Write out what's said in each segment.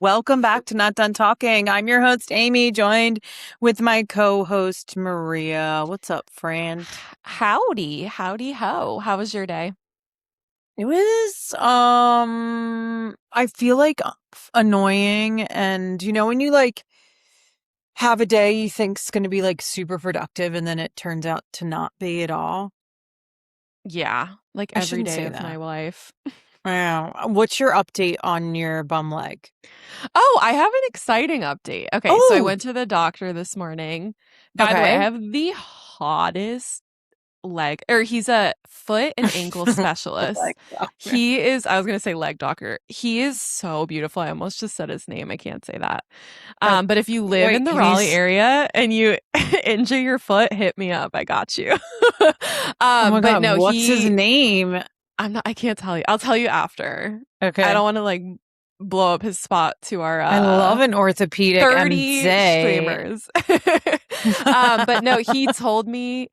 Welcome back to Not Done Talking. I'm your host, Amy, joined with my co-host, Maria. What's up, friend? Howdy, howdy ho. How was your day? It was, I feel like annoying. And when you have a day you think's going to be like super productive and then it turns out to not be at all. Yeah, like I every shouldn't day say of my that. life. Wow. What's your update on your bum leg? Oh, I have an exciting update. Okay, so I Oh, went to the doctor this morning. By the way, I okay. have the hottest leg, or he's a foot and ankle Like, specialist. He is, I was going to say leg doctor. He is so beautiful. I almost just said his name. I can't say that. oh, But if you live wait, in the Raleigh he's, area and you injure your foot, hit me up. I got you. oh my But God, no, what's his name? I can't tell you. I'll tell you after. I don't Okay. want to like blow up his spot to our I love an orthopedic 30 MZ. streamers. But no, he told me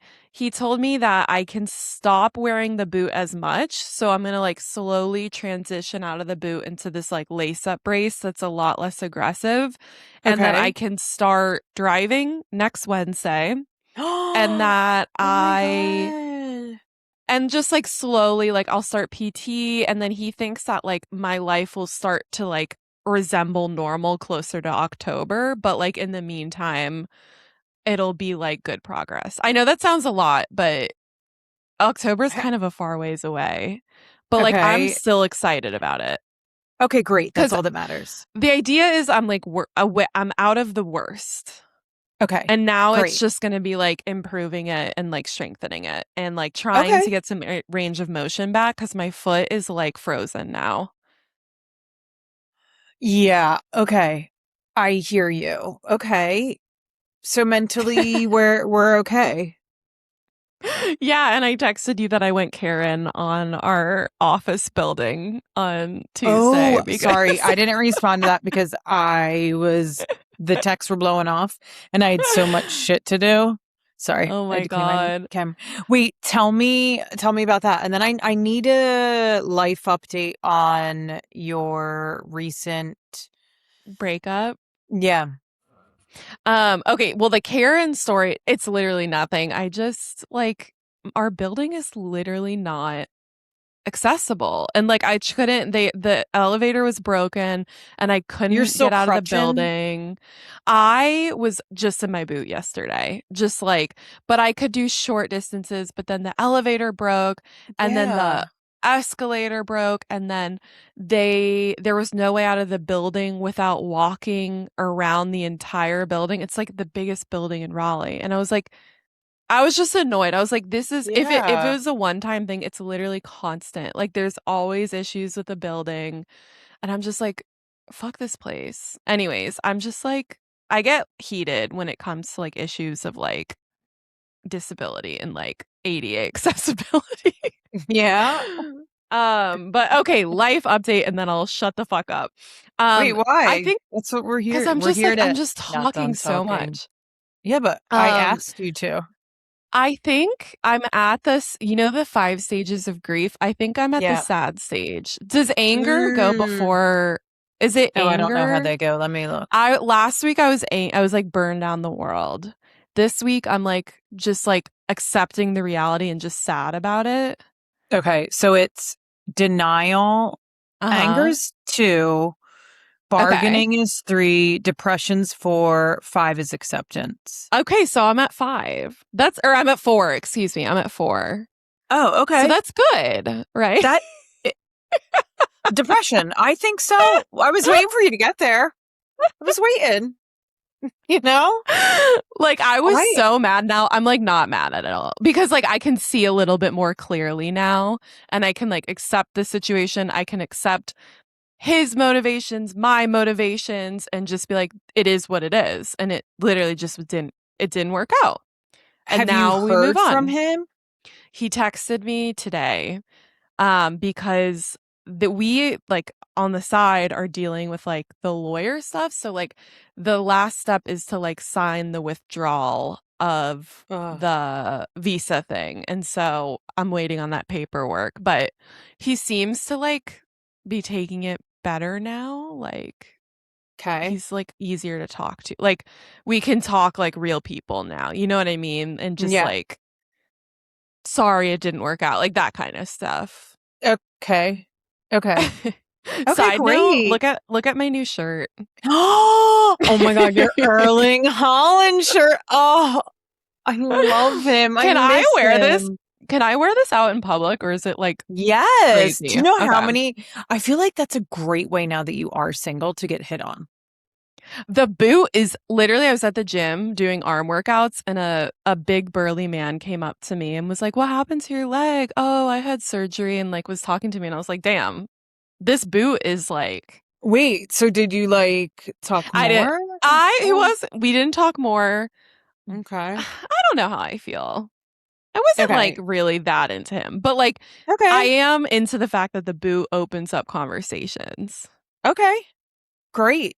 that I can stop wearing the boot as much. So I'm gonna like slowly transition out of the boot into this like lace up brace that's a lot less aggressive. And that I Okay. can start driving next Wednesday. And Oh that my I God. and just like slowly like I'll start PT, and then he thinks that like my life will start to like resemble normal closer to October, but like in the meantime it'll be like good progress. I know that sounds a lot, but October's Ha- kind of a far ways away. But like I'm Okay. still excited about it Okay, great. That's cuz all that matters. the idea is I'm like I'm out of the worst. Okay, And now it's great. just going to be like improving it and like strengthening it and like trying to Okay. get some range of motion back because my foot is like frozen now. Yeah. Okay. I hear you. Okay. So mentally we're okay. Yeah, and I texted you that I went Karen on our office building on Tuesday Oh, sorry. because I didn't respond to that because the texts were blowing off and I had so much shit to do. Sorry. oh I had my to clean my God. cam. Wait, tell me about that. And then I need a life update on your recent, Breakup. yeah. Okay, well the Karen story, it's literally nothing. I just like our building is literally not accessible. And like I couldn't the elevator was broken and I You're couldn't still get out of the crutching? building. I was just in my boot yesterday. Just like but I could do short distances, but then the elevator broke and then the Yeah. escalator broke, and then there was no way out of the building without walking around the entire building. It's like the biggest building in Raleigh. And I was just annoyed. I was like, this is if it Yeah. was a one-time thing, it's literally constant. Like there's always issues with the building. And I'm just like, fuck this place. Anyways, I'm just like I get heated when it comes to like issues of like disability and like ADA accessibility. Yeah. But okay, life update and then I'll shut the fuck up. Wait, I why? think That's what we're because here. We're here I'm to just not talking done so talking. much. Yeah, but I Um, asked you to. I think I'm at this, the 5 stages of grief. I think I'm at the Yeah. sad stage. Does anger go Mm. before, is it Oh, I don't know how anger? they go. Let me look. I last week I was like burned down the world. This week I'm like just like accepting the reality and just sad about it. Okay, so it's denial, Uh-huh. anger's 2, Okay. bargaining is 3, depression's 4, 5 is acceptance. Okay, so I'm at 5. Or I'm at 4, excuse me. I'm at 4. Oh, So okay. that's good, right? That i- depression, I think so. I was waiting for you to get there. I was waiting, you know? Like I was I so mad. Now I'm like not mad at it all because like I can see a little bit more clearly now, and I can like accept the situation. I can accept his motivations, my motivations, and just be like, it is what it is. And it literally just didn't work out. And have you now we move heard from on. him? He texted me today because we like on the side are dealing with like the lawyer stuff. So like the last step is to like sign the withdrawal of Ugh. the visa thing. And so I'm waiting on that paperwork, but he seems to like be taking it better now. Like Okay. he's like easier to talk to. Like we can talk like real people now. You know what I mean? And just Yeah. like sorry it didn't work out. Like that kind of stuff. Okay. Okay. Okay, Side note, great. look at my new shirt. Oh my God, your Erling Holland shirt. Oh, I love him. I Can I miss wear this? him. Can I wear this out in public or is it like Yes. Do crazy? you know how Okay. many? I feel like that's a great way now that you are single to get hit on. The boot is literally, I was at the gym doing arm workouts and a big burly man came up to me and was like, "What happened to your leg?" "Oh, I had surgery," and like was talking to me and I was like, "Damn, this boot is like Wait, so did you like talk I didn't more? I he Oh, was we didn't talk more. okay. I don't know how I feel. I wasn't like Okay. really that into him, but like I Okay. am into the fact that the boot opens up conversations. Okay. Great.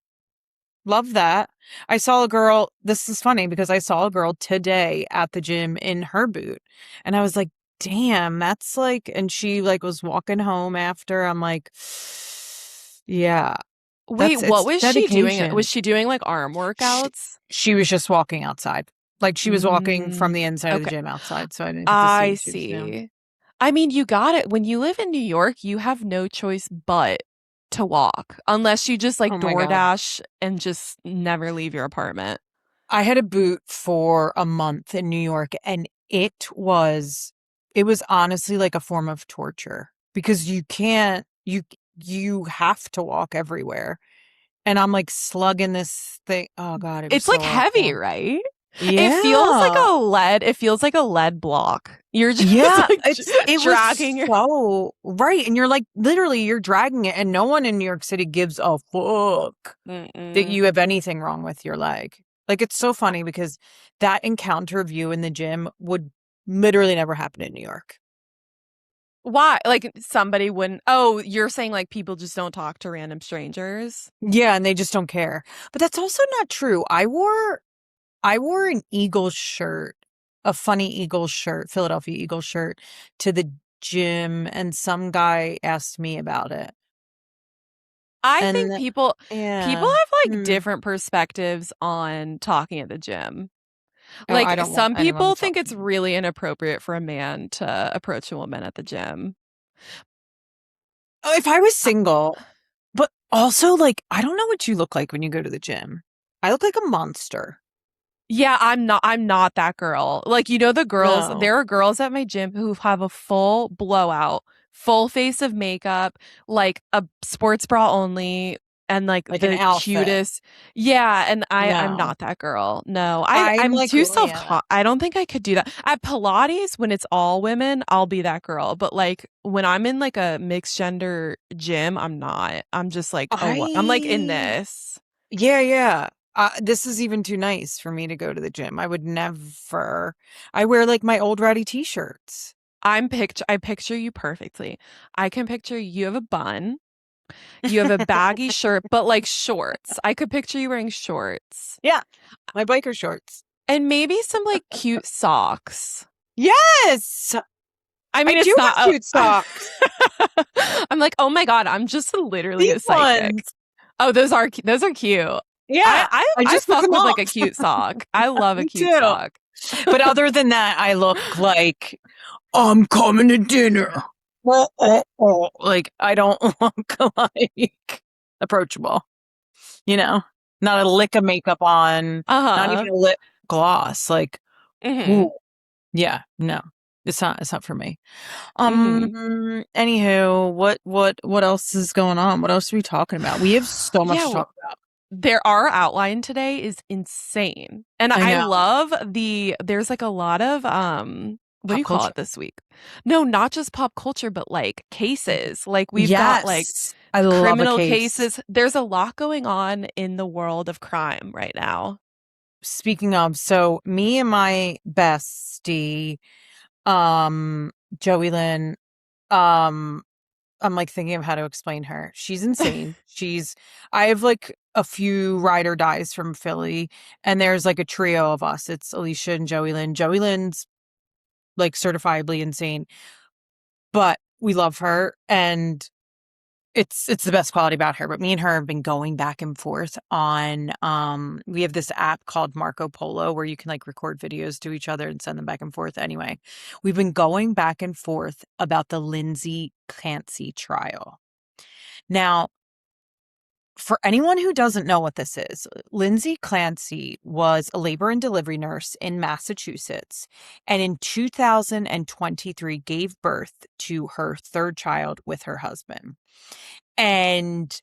Love that. I saw a girl. This is funny because I saw a girl today at the gym in her boot. And I was like, damn, that's like, and she like was walking home after. I'm like, yeah, Wait, what it's was she doing? Was dedication. she doing like arm She, workouts? she was just walking outside. Like she was walking from the inside of the Okay. gym outside. So I didn't get to see I what she was doing. see. I mean, you got it. When you live in New York, you have no choice but to walk unless you just like Oh my God. DoorDash and just never leave your apartment. I had a boot for a month in New York and it was honestly like a form of torture because you have to walk everywhere. And I'm like slugging this thing. Oh God, it was It's like so heavy, awful. right? Yeah. It feels like a lead block. You're just Yeah, like it was dragging your so right. And you're like literally you're dragging it and no one in New York City gives a fuck that Mm-mm. you have anything wrong with your leg. Like it's so funny because that encounter of you in the gym would literally never happen in New York. Why? Like somebody wouldn't. Oh, you're saying like people just don't talk to random strangers? Yeah, and they just don't care. But that's also not true. I wore an Eagles shirt, a funny Eagles shirt, Philadelphia Eagles shirt to the gym and some guy asked me about it. I think And people yeah. have like Hmm. different perspectives on talking at the gym. Oh, I Like don't want some anyone people to think talk to it's me. really inappropriate for a man to approach a woman at the gym. Oh, if I was Uh, single, but also like I don't know what you look like when you go to the gym. I look like a monster. Yeah, I'm not that girl. Like, you know, No. there are girls at my gym who have a full blowout, full face of makeup, like a sports bra only, and like Like an the outfit. cutest. Yeah, and I'm No. not that girl. No. I'm I'm like, too yeah. I don't think I could do that. At Pilates, when it's all women, I'll be that girl. But like when I'm in like a mixed gender gym, I'm not. I'm just like, oh what? I'm like in I this. Yeah, yeah. This is even too nice for me to go to the gym. I would never. I wear like my old ratty t-shirts. I picture you perfectly. I can picture you have a bun, you have a baggy shirt, but like shorts. I could picture you wearing shorts Yeah, my biker shorts. and maybe some like cute socks. Yes, I I mean, do it's have not cute socks. I'm like, "Oh my God, I'm just literally a These psychic." ones. Oh, those are cute. Yeah, I I just took fuck them with like off. a cute sock. I love a Me cute too. sock. But other than that, I look like I'm coming to dinner. Like I don't look like approachable. You know, not a lick of makeup on, not Uh-huh. even a lip gloss. Like, Mhm. ooh, yeah, no, it's not for me. Mhm. Anywho, what else is going on? What else are we talking about? We have so much to Yeah, talk about. our outline today is insane. And I I know. love there's like a lot of what do Pop you call culture. it this week? No, not just pop culture, but like cases. Like we've got like Yes. I love a criminal case. cases. There's a lot going on in the world of crime right now. Speaking of, so me and my bestie, um, Joey Lynn, um, I'm like thinking of how to explain her. She's insane. I have like a few ride or dies from Philly, and there's like a trio of us. It's Alicia and Joey Lynn. Joey Lynn's like certifiably insane, but we love her. And it's the best quality about her, but me and her have been going back and forth on we have this app called Marco Polo where you can like record videos to each other and send them back and forth. Anyway, we've been going back and forth about the Lindsay Clancy trial. Now, for anyone who doesn't know what this is, Lindsay Clancy was a labor and delivery nurse in Massachusetts, and in 2023 gave birth to her third child with her husband. And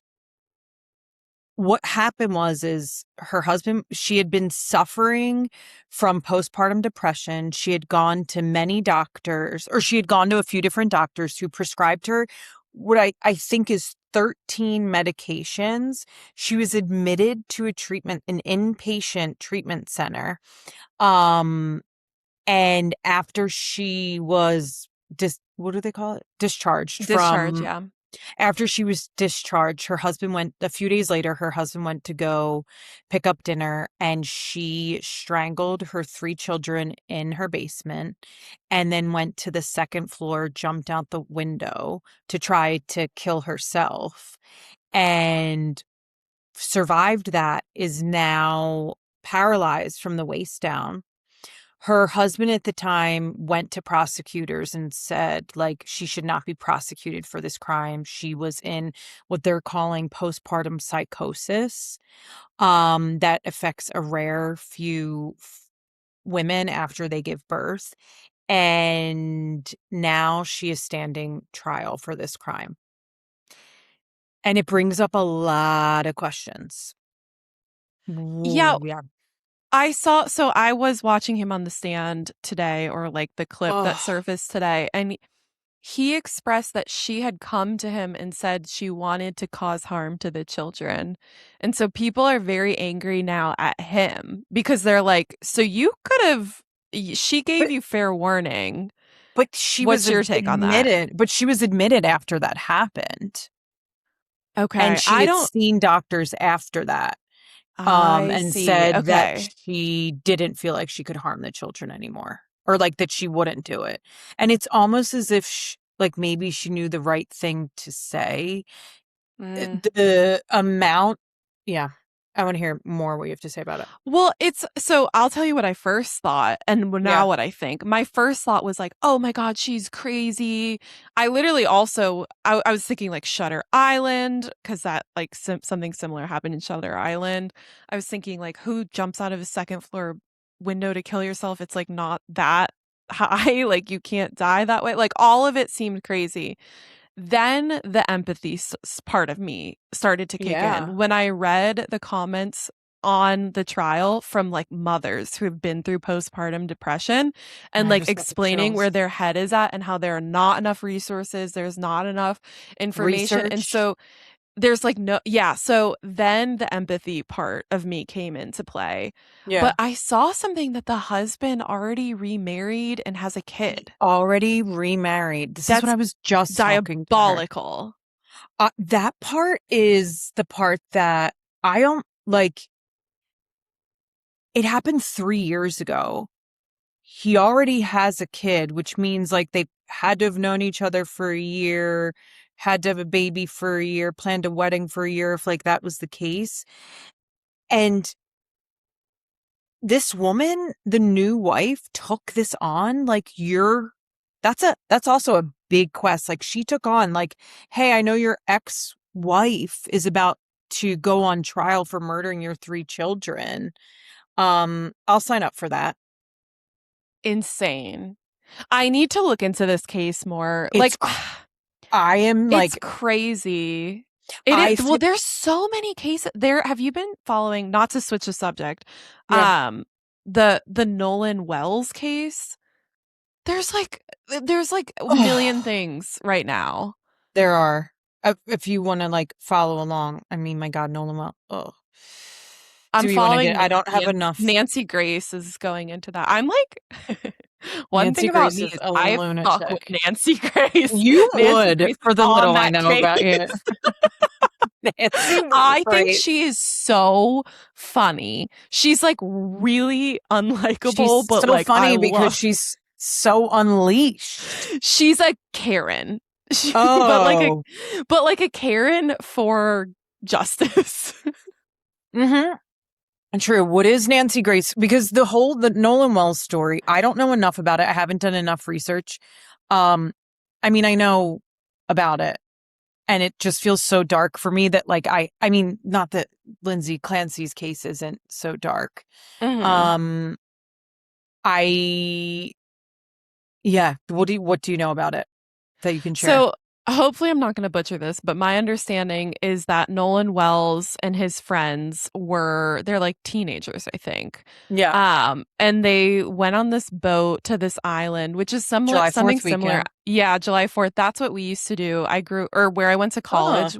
what happened was is her husband, she had been suffering from postpartum depression. She had gone to many doctors, or she had gone to a few different doctors who prescribed her what I think is 13 medications. She was admitted to an inpatient treatment center. Um, and after she was what do they call it? Discharged Discharge, from yeah. after she was discharged, a few days later, her husband went to go pick up dinner and she strangled her three children in her basement and then went to the second floor, jumped out the window to try to kill herself and survived that, is now paralyzed from the waist down. Her husband at the time went to prosecutors and said, like, she should not be prosecuted for this crime. She was in what they're calling postpartum psychosis, that affects a rare few women after they give birth. And now she is standing trial for this crime. And it brings up a lot of questions. Yeah, Ooh, yeah. I was watching him on the stand today, or like the clip that Oh, surfaced today, and he expressed that she had come to him and said she wanted to cause harm to the children. And so people are very angry now at him because they're like, so you could have, she gave but you fair warning. But she was What's your take on that? admitted after that happened. And Okay. she had seen doctors after that, I and see. said that Okay. she didn't feel like she could harm the children anymore, or like that she wouldn't do it. And it's almost as if like maybe she knew the right thing to say. Mm. The amount, yeah. I want to hear more what you have to say about it. Well, so I'll tell you what I first thought and Yeah. now what I think. My first thought was like, oh my God, she's crazy. I literally also, I was thinking like Shutter Island, because that like something similar happened in Shutter Island. I was thinking like, who jumps out of a second floor window to kill yourself? It's like not that high. Like you can't die that way. Like all of it seemed crazy. Then the empathy part of me started to kick Yeah. in when I read the comments on the trial from like mothers who have been through postpartum depression and I like just got the explaining where chills. their head is at and how there are not enough resources, there's not enough information. And Research. so there's like no, yeah. So then the empathy part of me came into play. But Yeah. I saw something that the husband already remarried and has a He kid. already remarried. This is what That's I was just talking to her. diabolical. That part is the part that I don't like. It happened 3 years ago. He already has a kid, which means like they had to have known each other for a year, had to have a baby for a year, planned a wedding for a year, if like that was the case. And this woman, the new wife, took this on like that's also a big quest. Like she took on like, hey, I know your ex-wife is about to go on trial for murdering your three children. I'll sign up for that. Insane. I need to look into this case more. It's Like, cr- I am it's like crazy. It is, I well, feel there's so many cases there. Have you been following, not to switch the subject, yeah. um, the Nolan Wells case? There's like a million Oh, things right now. there are. If you want to like follow along, I mean, my God, Nolan Well. Oh, I'm do we want to following get? I don't have enough. Nancy Grace is going into that. I'm like, one Nancy thing about Grace me is is a I fuck with lunatic. Nancy Grace. You Nancy would, Grace is for the on little I that know case. about you. Nancy I think Grace. she is so funny. She's like really She's unlikable, but so like I funny because love. she's so unleashed. She's a Karen. but like a Oh. Karen for justice. Mm-hmm. And true. What is Nancy Grace? Because the Nolan Wells story, I don't know enough about it. I haven't done enough research. Um, I mean, I know about it, and it just feels so dark for me that like I mean, not that Lindsay Clancy's case isn't so dark. Mhm. Um, I yeah. What do you know about it that you can share? So hopefully I'm not going to butcher this, but my understanding is that Nolan Wells and his friends they're like teenagers, I think. Yeah, And they went on this boat to this island, which is July something 4th similar. weekend. Yeah, July 4th. That's what we used to do. Or where I went to Huh. college,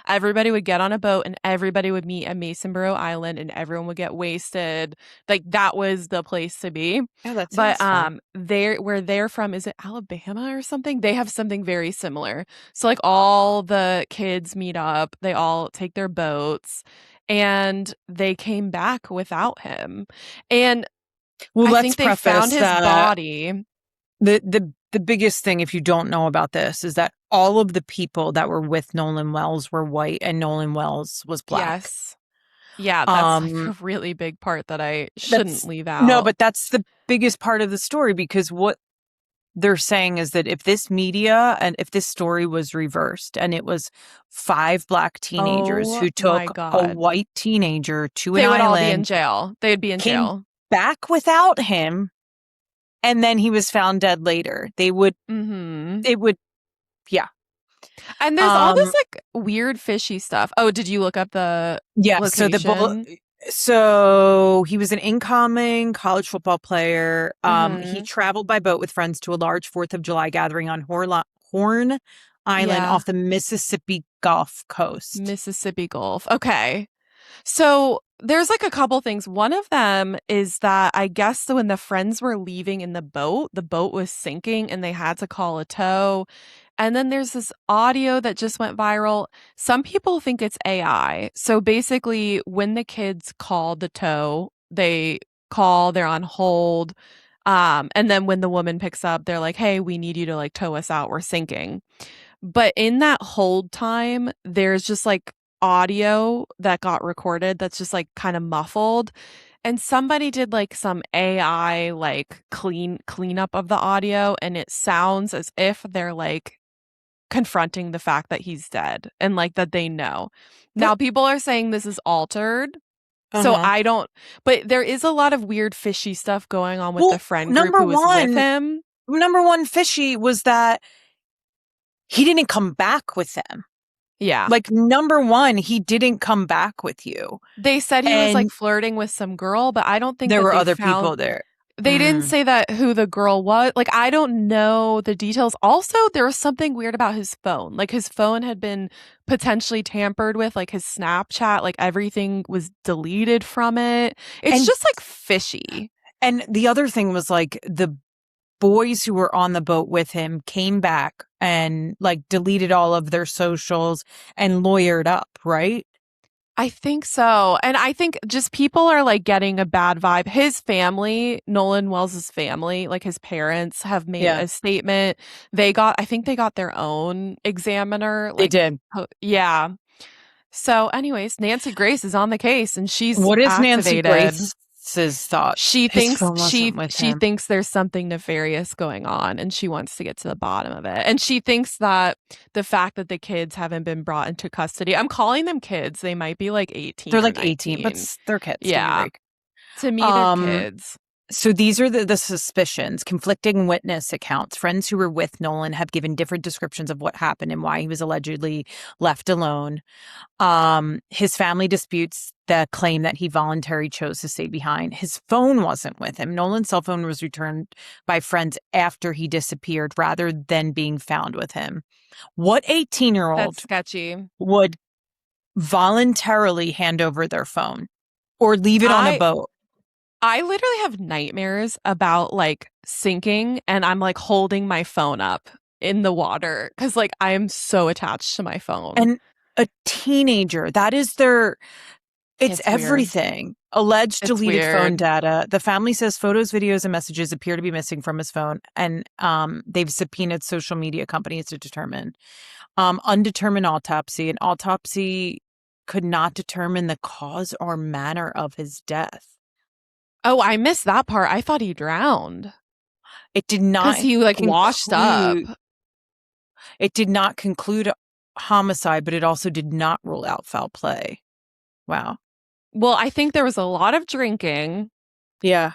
everybody would get on a boat and everybody would meet at Masonboro Island and everyone would get wasted. Like that was the place to be. Yeah, that But sounds fun. where they're from, is it Alabama or something? They have something very similar. So like all the kids meet up, they all take their boats, and they came back without him. And Well, I let's think they found preface his that body. the biggest thing, if you don't know about this, is that all of the people that were with Nolan Wells were white and Nolan Wells was black. Yes. Yeah, that's like Um, a really big part that I shouldn't that's leave no, out. but that's the biggest part of the story because what they're saying is that if this media and if this story was reversed and it was five black teenagers Oh who my took a God. white teenager to an They would all be in island, jail. They'd be in came jail. back without him, and then he was found dead later, Mhm. it would, yeah. And there's all this Um, like weird fishy stuff. Oh, did you look up the yeah. location? So he was an incoming college football player. He Mhm. traveled by boat with friends to a large 4th of July gathering on Horn Island Yeah. off the Mississippi Gulf Coast. Mississippi Gulf. Okay. So there's like a couple things. One of them is that I guess when the friends were leaving in the boat was sinking and they had to call a tow. And then there's this audio that just went viral. Some people think it's AI. So basically, when the kids call the tow, they're on hold. And then when the woman picks up, they're like, hey, we need you to like tow us out. We're sinking. But in that hold time, there's just like audio that got recorded that's just like kind of muffled. And somebody did like some AI like cleanup of the audio, and it sounds as if they're like confronting the fact that he's dead and like that they know. But Now people are saying this is altered. So uh-huh. I don't, but there is a lot of weird fishy stuff going on with the Well, friend group who was with him. number one fishy was that he didn't come back with them. Yeah. Like number one, he didn't come back with you. They said he was like And flirting with some girl, but I don't think there that were other people there. they didn't Mm. say that who the girl was. Like, I don't know the details. Also, there was something weird about his phone. Like, his phone had been potentially tampered with, like his Snapchat, like everything was deleted from it. It's And just like fishy. and the other thing was like the boys who were on the boat with him came back and like deleted all of their socials and lawyered up, right? I think so. And I think just people are like getting a bad vibe. His family, Nolan Wells's family, like his parents have made Yeah, a statement. I think they got their own examiner. they Like, did. yeah. So, anyways, Nancy Grace is on the case and she's What is Nancy activated. Grace's thoughts? His phone wasn't with She him. thinks there's something nefarious going on and she wants to get to the bottom of it. And she thinks that the fact that the kids haven't been brought into custody. I'm calling them kids. They might be like They're 18 or like 18, but 19. they're kids. Give me a Yeah. break. To me they're Um, kids. so these are the suspicions. Conflicting witness accounts. Friends who were with Nolan have given different descriptions of what happened and why he was allegedly left alone. His family disputes the claim that he voluntarily chose to stay behind. His phone wasn't with him. Nolan's cell phone was returned by friends after he disappeared rather than being found with him. What That's 18-year-old sketchy. would voluntarily hand over their phone or leave it on a I boat? I literally have nightmares about like sinking and I'm like holding my phone up in the water cuz like I am so attached to my phone. And a teenager, that is their It's It's weird. everything. Alleged It's deleted phone weird. data. The family says photos, videos, and messages appear to be missing from his phone, and they've subpoenaed social media companies to determine. Undetermined autopsy. An autopsy could not determine the cause or manner of his death. Oh, I missed that part. I thought he drowned It did because not he like washed up. conclude. It did not conclude homicide, but it also did not rule out foul play. Wow. Well, I think there was a lot of drinking. Yeah.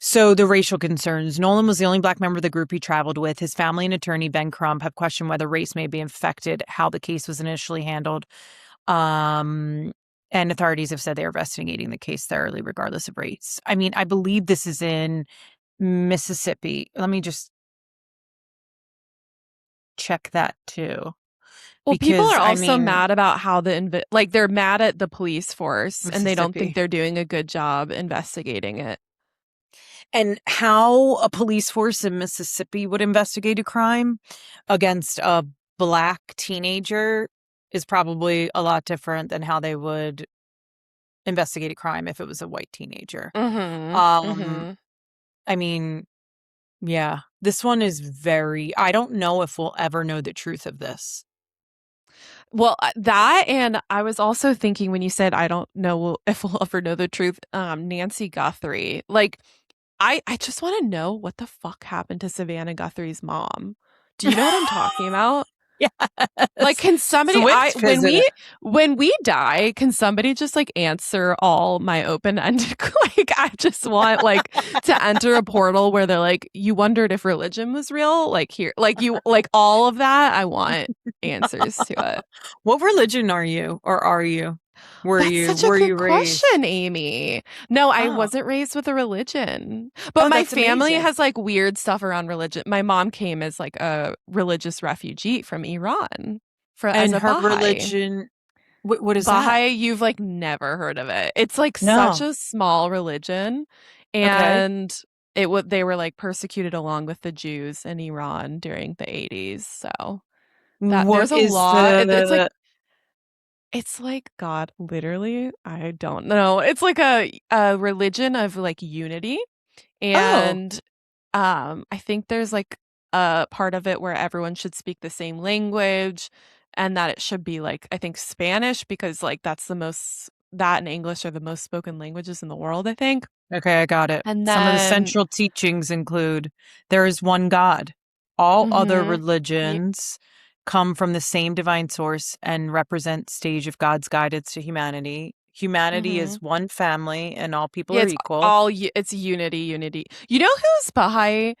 So the racial concerns. Nolan was the only black member of the group he traveled with. His family and attorney, Ben Crump, have questioned whether race may be affected how the case was initially handled. Um, and authorities have said they're investigating the case thoroughly, regardless of race. I mean, I believe this is in Mississippi. Let me just check that too. Well, people Because, are I also mean, mad about how like they're mad at the police force and they don't think Mississippi. they're doing a good job investigating it. And how a police force in Mississippi would investigate a crime against a black teenager is probably a lot different than how they would investigate a crime if it was a white teenager. Mhm. Um, Mhm. I mean, yeah, this one is very, I don't know if we'll ever know the truth of this. Well, that and I was also thinking when you said I don't know if we'll ever know the truth, Nancy Guthrie. Like I just want to know what the fuck happened to Savannah Guthrie's mom. Do you know what I'm talking about? Like, Yes. can somebody I Swift visit. when we die, can somebody just like answer all my open-ended like I just want like to enter a portal where they're like, you wondered if religion was real? Like here, like you like all of that. I want answers to it. What religion are you or are you? Were That's you such a were good you raised? question, Amy. No, I Oh. wasn't raised with a religion. But Oh, my that's family amazing. has like weird stuff around religion. My mom came as like a religious refugee from Iran for as And a her Baha'i. religion, what is that? Baha'i, you've like never heard of it. It's like such No. a small religion Okay. and it would they were like persecuted along with the Jews in Iran during the 80s. So that What there's a is lot the it's like God, literally, I don't know. It's like a religion of like unity Oh, and I think there's like a part of it where everyone should speak the same language and that it should be like I think Spanish because like that's the most that and English are the most spoken languages in the world, I think. okay, I got it. And Some of the then central teachings include there is one God. All other mhm. religions come from the same divine source and represent stage of God's guidance to humanity. Humanity is Mhm. one family and all people Yeah, are it's equal. all it's unity, unity. You know who's Baha'i?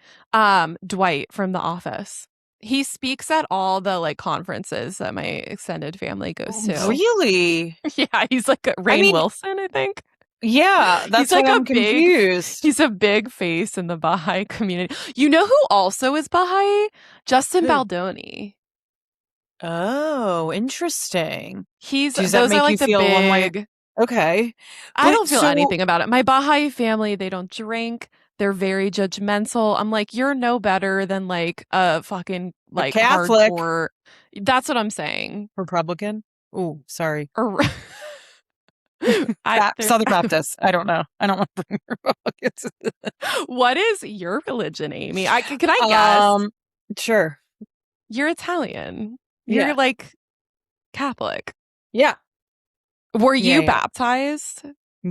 Dwight from The Office. He speaks at all the like conferences that my extended family goes to. Really? Yeah, he's like a I Rainn mean, Wilson, I think. yeah, He's that's why like I'm confused. he's a big face in the Baha'i community. You know who also is Baha'i? Justin Who? Baldoni. Oh, interesting. He's Does that those are make like you the feel one way? big Okay. I But don't feel so anything about it. My Baha'i family, they don't drink. They're very judgmental. I'm like, you're no better than like a fucking a like Catholic hardcore. That's what I'm saying. Republican? Oh, sorry. Or I there Southern Baptist. I don't know. I don't want to bring Republicans. what is your religion, Amy? Can I guess? um, sure. You're Italian. You're Yeah. like Catholic. Yeah. Were Yeah. you Yeah. baptized?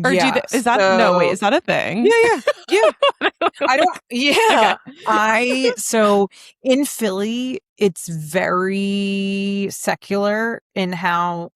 Or Yeah. is that no, wait, is that a thing? Yeah. Yeah. Yeah. I don't, Okay. yeah. So in Philly, it's very secular in how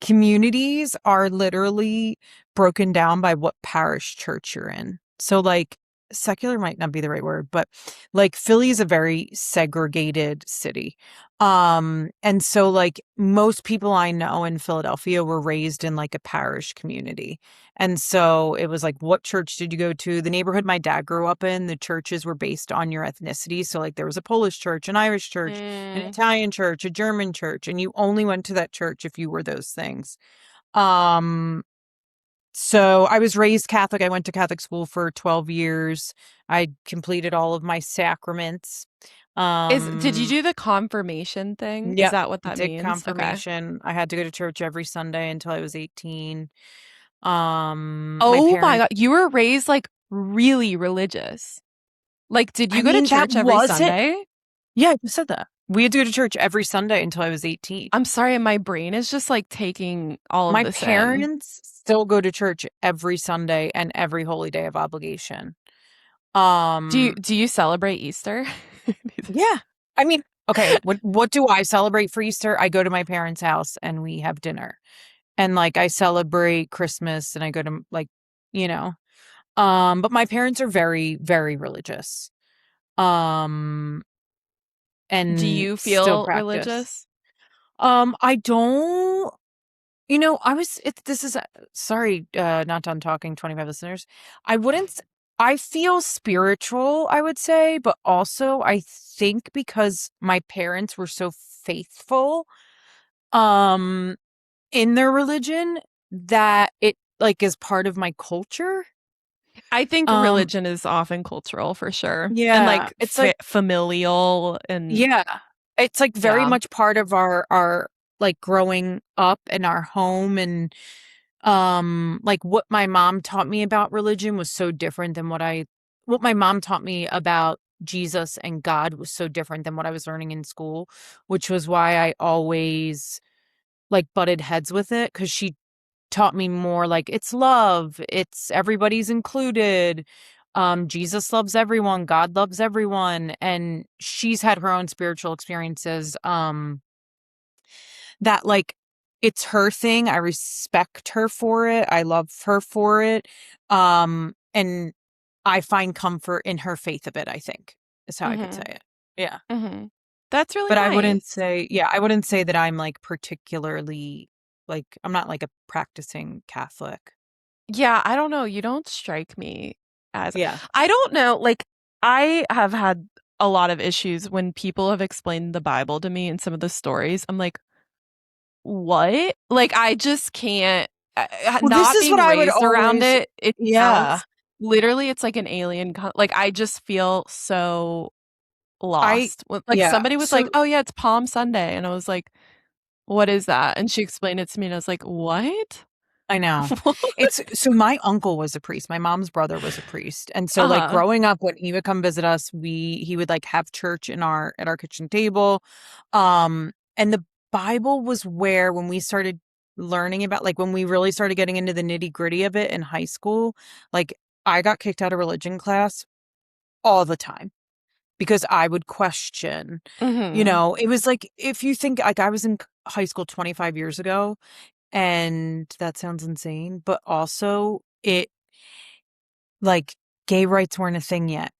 communities are literally broken down by what parish church you're in. So, like, secular might not be the right word, but like Philly is a very segregated city. And so like most people I know in Philadelphia were raised in like a parish community. And so it was like, what church did you go to? The neighborhood my dad grew up in, the churches were based on your ethnicity. So, like, there was a Polish church, an Irish church, an Mm. Italian church, a German church, and you only went to that church if you were those things. Um, so I was raised Catholic. I went to Catholic school for 12 years. I completed all of my sacraments. Did you Um, do the confirmation thing? Is yep, that what that did means? Okay. confirmation. I had to go to church every Sunday until I was 18. My Oh my parents, God. You were raised like really religious. Like, did I you go to mean, that church every wasn't, Sunday? yeah, you said that. We had to go to church every Sunday until I was 18. I'm sorry, my brain is just like taking all of My this in. parents still go to church every Sunday and every holy day of obligation. Do you Um, do you celebrate Easter? yeah. I mean, okay, what do I celebrate for Easter? I go to my parents' house and we have dinner. And like I celebrate Christmas and I go to like, you know. But my parents are very, very religious. Um, Do and you still feel practice. religious? I don't, I was, this is, sorry, not done talking, 25 listeners. I wouldn't, I feel spiritual, I would say, but also I think because my parents were so faithful, um, in their religion that it like is part of my culture. I think Um, religion is often cultural for sure. And yeah, like it's like, familial and yeah, it's like very yeah. much part of our like growing up in our home. And like what my mom taught me about religion was so different than what my mom taught me about Jesus and God was so different than what I was learning in school, which was why I always like butted heads with it, because she taught me more like it's love, it's everybody's included. Jesus loves everyone, God loves everyone, and she's had her own spiritual experiences, that like it's her thing. I respect her for it. I love her for it. And I find comfort in her faith a bit, I think, is how I could say Mhm. it. Yeah. Mhm. That's really But I wouldn't nice. say, yeah, I wouldn't say that I'm like particularly like I'm not like a practicing Catholic. Yeah, I don't know. You don't strike me as Yeah. I don't know. Like, I have had a lot of issues when people have explained the Bible to me and some of the stories. I'm like, what? Like, I just can't. Well, this Not is what being I would raised around always, it, it yeah. sounds literally, it's like an alien. Like, I just feel so I lost. Like, yeah. somebody was like, So oh, yeah, it's Palm Sunday. And I was like, what is that? And she explained it to me, and I was like, what? I know. It's so my uncle was a priest. My mom's brother was a priest. And so like Uh-huh. growing up when he would come visit us, he would like have church in our at our kitchen table. And the Bible was where when we started learning about like when we really started getting into the nitty-gritty of it in high school, like I got kicked out of religion class all the time because I would question, Hmm. it was like if you think like I was in high school 25 years ago. And that sounds insane, but also it like gay rights weren't a thing yet.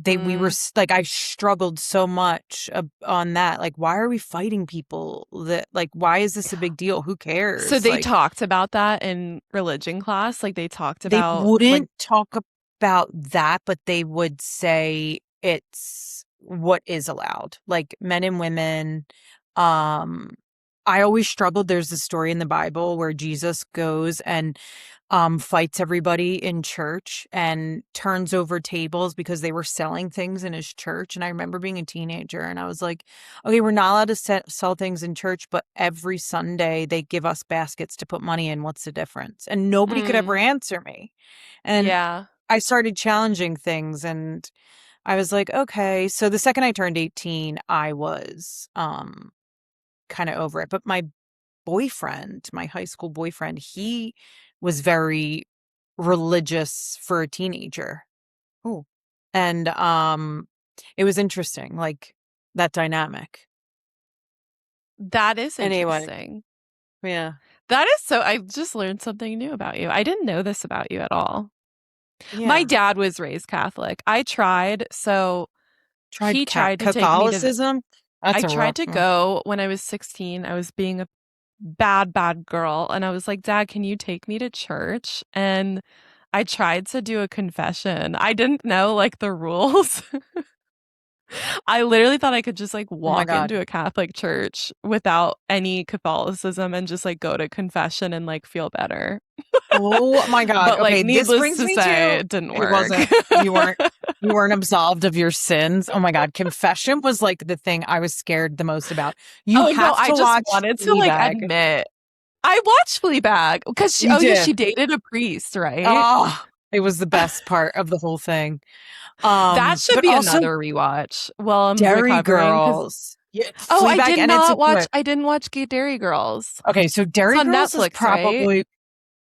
We were Mm. like, I struggled so much on that. Like, why are we fighting people that like, why is this a big deal? Who So cares? they Like, talked about that in religion class. Like they talked they about like, wouldn't talk about that, but they would say it's what is allowed, like men and women. Um, I always struggled. There's a story in the Bible where Jesus goes and fights everybody in church and turns over tables because they were selling things in his church. And I remember being a teenager and I was like, okay, we're not allowed to sell things in church, but every Sunday they give us baskets to put money in. What's the difference? And nobody could ever mm, answer me. And yeah, I started challenging things and I was like, okay. So the second I turned 18, I was kind of over it. But my boyfriend, my high school boyfriend, he was very religious for a teenager. Oh. And it was interesting, like that dynamic. that is Anyway, interesting. yeah. That is so, I just learned something new about you. I didn't know this about you at all. My Yeah. dad was raised Catholic. I tried, so Tried he tried to take me to Catholicism. That's I a tried rough to one. go when I was 16. I was being a bad girl. And I was like, Dad, can you take me to church? And I tried to do a confession. I didn't know like the rules. I literally thought I could just like Oh my walk God. into a Catholic church without any Catholicism and just like go to confession and like feel better. Oh my God. But like Okay, this needless brings to me say, to it didn't it work. wasn't you weren't absolved of your sins. Oh my God, confession was like the thing I was scared the most about. You Oh no, have I to just watch wanted to like Fleabag. admit. I watched Fleabag because You oh yeah, did. she dated a priest, right? Oh, it was the best part of the whole thing. That should But be also another rewatch while I'm Dairy recovering because Girls. Yeah, oh, Fleabag, and it's a twist. I didn't watch Gay Dairy Girls. Okay, so It's Dairy on Girls is Netflix, right? probably,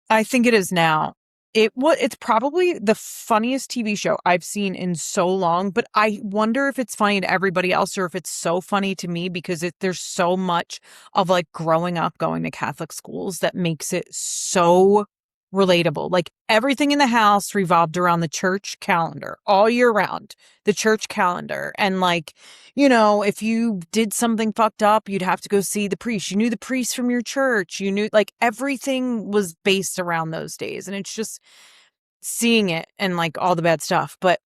I think it is now. It's probably the funniest TV show I've seen in so long, but I wonder if it's funny to everybody else or if it's so funny to me because there's so much of like growing up going to Catholic schools that makes it so relatable. Like everything in the house revolved around the church calendar all year round, the church calendar. And like, if you did something fucked up, you'd have to go see the priest. You knew the priest from your church. You knew like everything was based around those days. And it's just seeing it and like all the bad stuff. But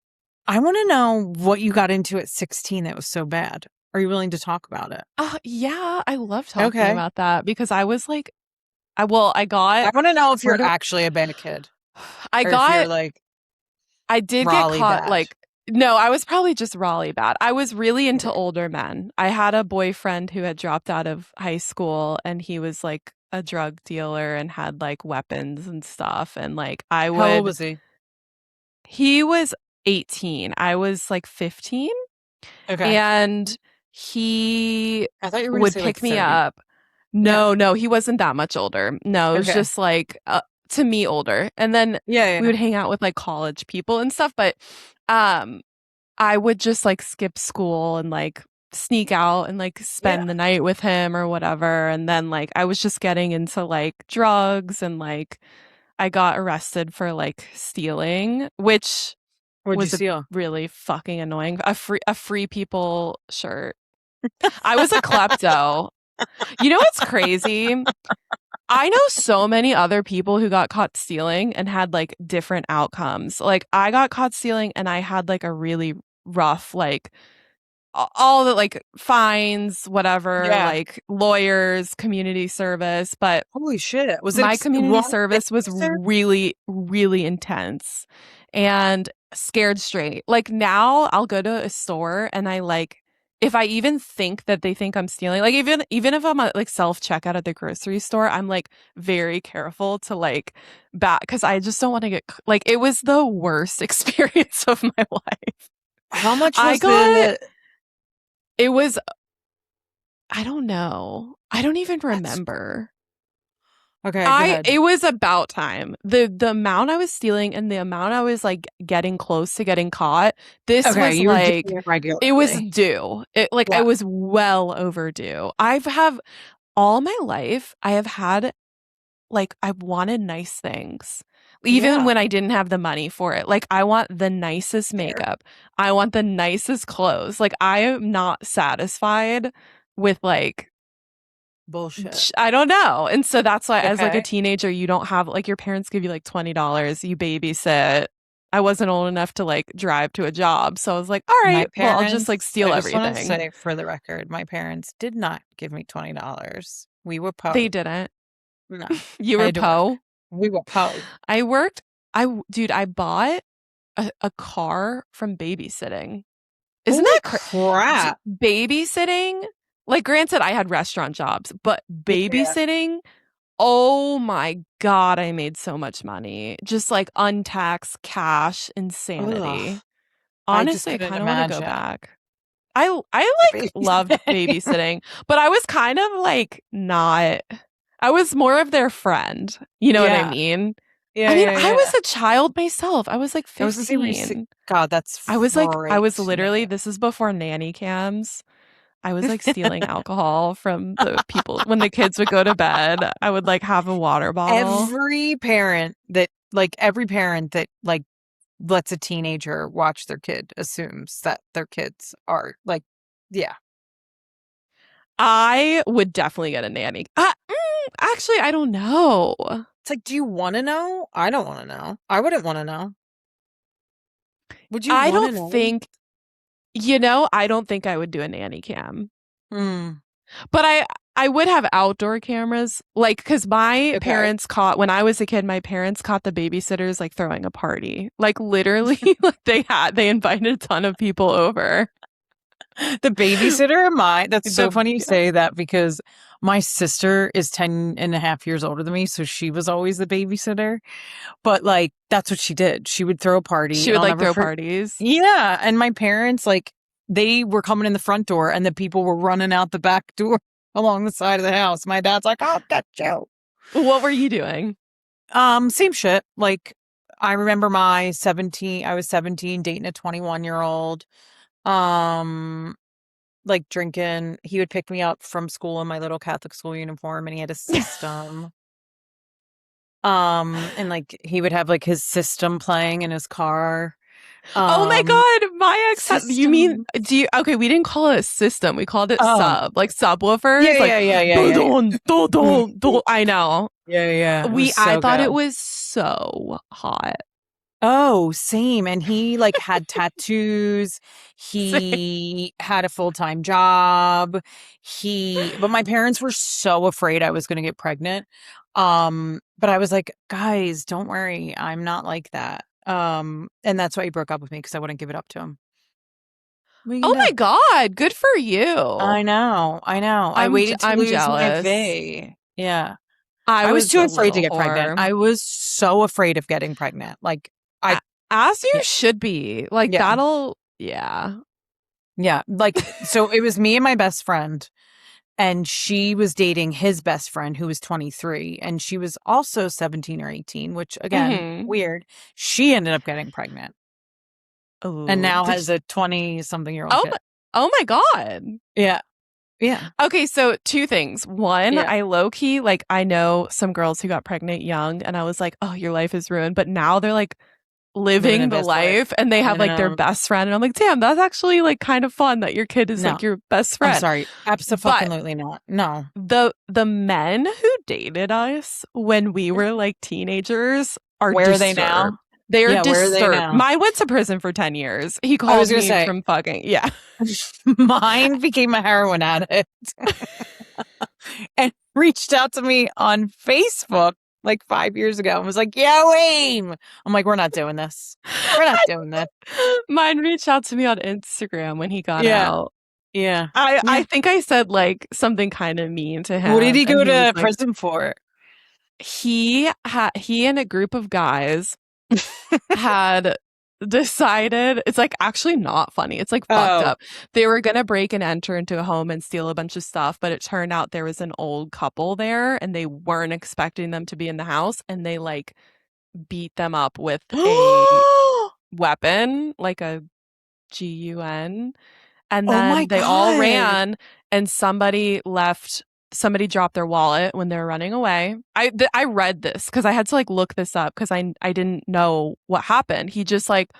I want to know what you got into at 16 that was so bad. Are you willing to talk about it? Yeah, I love talking Okay. about that because I was like, I I got want to know if where you're do actually a bad kid I or if you're got like I did get Raleigh caught bad. like no, I was probably just Raleigh bad. I was really into older men. I had a boyfriend who had dropped out of high school and he was like a drug dealer and had like weapons and stuff. And like How old was he? he was 18. I was like 15 Okay. and he I thought you were going to would say like pick me 30. up. Yeah. No, he wasn't that much older. No, it was Okay. just like to me older. And then Yeah. we Yeah. would hang out with like college people and stuff, but um I would just like skip school and like sneak out and like Yeah. spend the night with him or whatever. And then like I was just getting into like drugs and like I got arrested for like stealing, which What'd you was a steal? really fucking annoying. A free people shirt. I was a klepto. You know what's crazy? I know so many other people who got caught stealing and had like different outcomes. Like I got caught stealing and I had like a really rough like all the like fines, whatever, Yeah. like lawyers, community service, but Holy shit. Was it my community one thing, service was sir? really, really intense and scared straight. Like now I'll go to a store and I like, if I even think that they think I'm stealing, like even if I'm at like self checkout at the grocery store, I'm like very careful to like back because I just don't want to get like it was the worst experience of my life. How much I was got the it was I don't know. I don't even that's remember. okay, go ahead. It was about time. The amount I was stealing and the amount I was like getting close to getting caught, this Okay, was you were doing like it it was regularly. due. I Yeah. was well overdue. I've have all my life I have had like I wanted nice things. Even Yeah. when I didn't have the money for it. Like I want the nicest Fair. makeup. I want the nicest clothes. Like I am not satisfied with like Bullshit. I don't know. And so that's why as like a Okay. teenager you don't have like your parents give you like $20, you babysit. I wasn't old enough to like drive to a job. So I was like, all My right, well, I'll just like parents, steal I just want to everything. say for the record, my parents did not give me $20. We were They po. didn't. No, You I were had to work. Poe. We were po. I worked dude, I bought a car from babysitting. Isn't Holy that crap. babysitting? Like granted I had restaurant jobs, but Yeah. babysitting, oh my God, I made so much money. Just like untaxed cash Ugh. insanity. I just Honestly, I couldn't kind of want to go imagine back. I the like loved babysitting. babysitting, but I was kind of like not I was more of their friend. You know what I Yeah. mean? Yeah, I mean, yeah, I yeah. was a child myself. I was like I was gonna say, 15. God, that's I was freaked literally, me. this is before nanny cams. I was like stealing alcohol from the people when the kids would go to bed. I would like have a water bottle. Every parent that like lets a teenager watch their kid assumes that their kids are like, yeah. I would definitely get a nanny. Actually, I don't know. It's like, do you want to know? I don't want to know. I wouldn't want to know. Would you I want to don't know? think, I don't think I would do a nanny cam. Hmm. But I would have outdoor cameras, like because my Okay. parents caught when I was a kid. My parents caught the babysitters like throwing a party, like literally, like they invited a ton of people over. The babysitter of mine, that's so The funny you say that because My sister is 10 and a half years older than me, so she was always the babysitter. But like, that's what she did. She would throw a party, She and would I'll like never throw forget. parties. Yeah. And my parents, like, they were coming in the front door, and the people were running out the back door along the side of the house. My dad's like, I'll get you. What were you doing? Same shit. Like, I remember I was 17 dating a 21-year-old. Um, like drinking. He would pick me up from school in my little Catholic school uniform, and he had a system. And like he would have like his system playing in his car. Oh my Um, God, my ex had, you mean, system. okay, we didn't call it a system. We called it Oh, like yeah, subwoofers, like, yeah, yeah, yeah, do yeah, do do yeah. do. I know. Yeah, yeah. It was I so thought it good. was so hot. Oh, same. And he like had tattoos. Same. He had a full-time job. But my parents were so afraid I was going to get pregnant. But I was like, guys, don't worry. I'm not like that. And that's why he broke up with me because I wouldn't give it up to him. What are you Oh gonna my do? God, good for you. I know. I know. I waited to I'm lose my jealous. V. Yeah. I I was was too a afraid to little get pregnant. whore. I was so afraid of getting pregnant. Like I, As you yeah, should be. Like yeah. that'll, yeah. Yeah, like so it was me and my best friend, and she was dating his best friend who was 23, and she was also 17 or 18, which again, Mm-hmm. weird. She ended up getting pregnant and Oh, now has a 20 something year old oh kid. my, oh my God. Yeah. Yeah. Okay, so two things. One, Yeah. I low key, like, I know some girls who got pregnant young, and I was like, oh, your life is ruined. But now they're like Living living the the best life. life and they I have like their know. best friend. And I'm like, damn, that's actually like kind of fun that your kid is No, like your best I'm friend. sorry. But Absolutely not. No. the men who dated us when we were like teenagers are Where are they now? disturbed. They are Yeah, where are they disturbed. now? Mine went to prison for 10 years. He I was called gonna me say from fucking, yeah. mine became a heroin addict. And reached out to me on Facebook like 5 years ago and was like, "Yo, aim." I'm like, "We're not doing this. We're not doing this." Mine reached out to me on Instagram when he got Yeah, out. yeah, I yeah. think I said like something kind of mean to What did him he and go he was to like prison for? he and a group of guys had decided it's like actually not funny. It's like fucked Oh. up. They were going to break and enter into a home and steal a bunch of stuff, but it turned out there was an old couple there and they weren't expecting them to be in the house and they like beat them up with a weapon, like a gun. And Oh my then they all God. ran and somebody dropped their wallet when they were running away. I read this cuz I had to like look this up cuz I didn't know what happened. He just like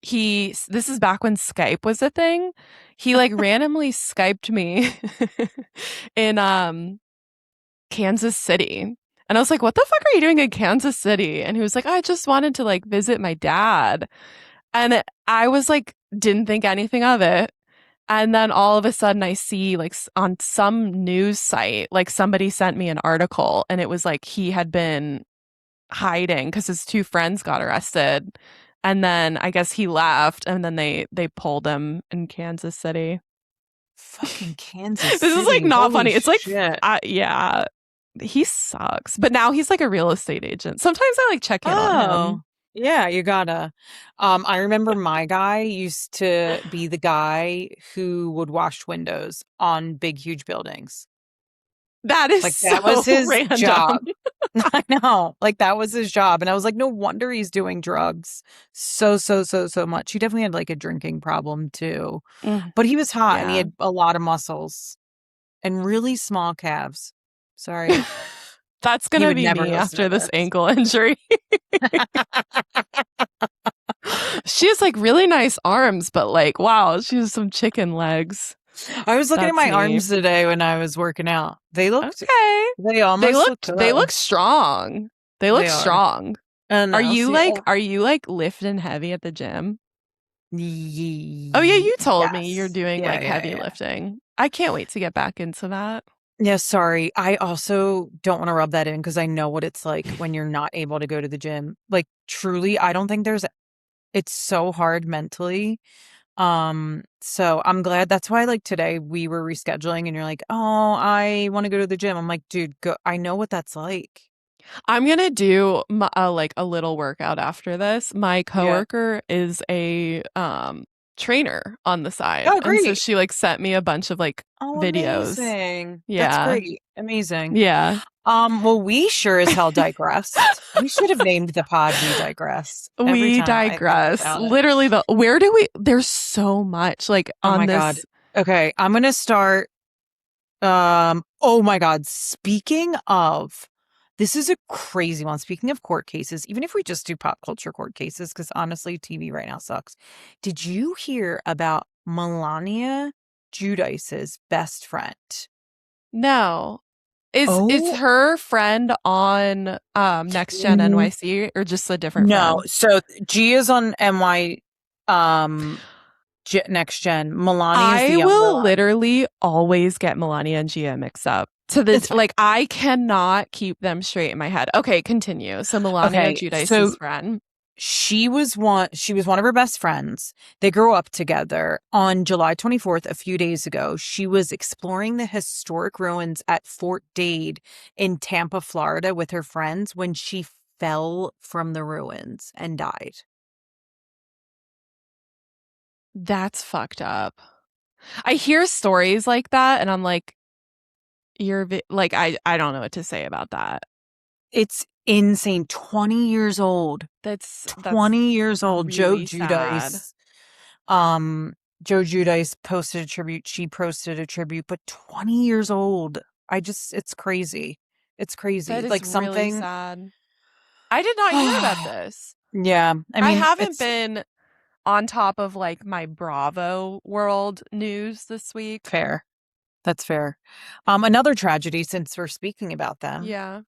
this is back when Skype was a thing. He like randomly Skyped me in Kansas City. And I was like, "What the fuck are you doing in Kansas City?" And he was like, "I just wanted to like visit my dad." And I was like didn't think anything of it. And then all of a sudden, I see like on some news site, like somebody sent me an article and it was like he had been hiding because his two friends got arrested. And then I guess he left and then they pulled him in Kansas City. Fucking Kansas This is like City. not Holy funny. It's like, shit. yeah, he sucks. But now he's like a real estate agent. Sometimes I like check in on Oh. him. Yeah, you gotta. I remember my guy used to be the guy who would wash windows on big, huge buildings. That is Like that was so his random. job. I know. Like that was his job. And I was like, no wonder he's doing drugs so much. He definitely had like a drinking problem too. Mm, But he was hot and he yeah. had a lot of muscles and really small calves. Sorry. That's He gonna would be never me listen after to this this. ankle injury. She has like really nice arms, but like, wow, she has some chicken legs. I was looking at That's my me. arms today when I was working out. Okay. They almost look They good. look strong. They look They are. strong. And now see, oh, Are you like lifting heavy at the gym? Oh yeah, you told me you're yes. doing Yeah, like yeah, heavy yeah. lifting. I can't wait to get back into that. Yeah, sorry. I also don't want to rub that in because I know what it's like when you're not able to go to the gym. Like truly, I don't think it's so hard mentally. So I'm glad that's why like today we were rescheduling and you're like, "Oh, I want to go to the gym." I'm like, "Dude, go. I know what that's like." I'm gonna do like a little workout after this. My Yeah. coworker is a trainer on the side, Oh, and so great. she like sent me a bunch of like Oh, videos. amazing. That's Yeah, great. Amazing. yeah. Well, we sure as hell digressed. We should have named the pod We Digress every We time I think digress. about it. Literally, where do we? There's so much like Oh on my God. this. Okay, I'm gonna start. Oh my God. Speaking of, this is a crazy one. Speaking of court cases, even if we just do pop culture court cases, because honestly, TV right now sucks. Did you hear about Melania Giudice's best friend? No, is Oh, her friend on Next Gen n- NYC or just a different no. friend? So G is on NY, um, Next Gen. Melania is the I younger will one. literally always get Melania and Gia mixed up. To this, It's fine. like, I cannot keep them straight in my head. Okay, continue. So Melania Okay, Giudice's so friend. she was one of her best friends. They grew up together. On July 24th, a few days ago, she was exploring the historic ruins at Fort Dade in Tampa, Florida with her friends when she fell from the ruins and died. That's fucked up. I hear stories like that, and I'm like, like, I don't know what to say about that. It's insane. 20 years old. That's 20 years old. really sad. Um Joe Judice posted a tribute. She posted a tribute, but 20 years old. It's crazy. It's That crazy. is Like really something. sad. I did not hear about this. Yeah, I I mean, haven't it's been on top of like my Bravo world news this week. fair. That's fair. Another tragedy since we're speaking about them. Yeah.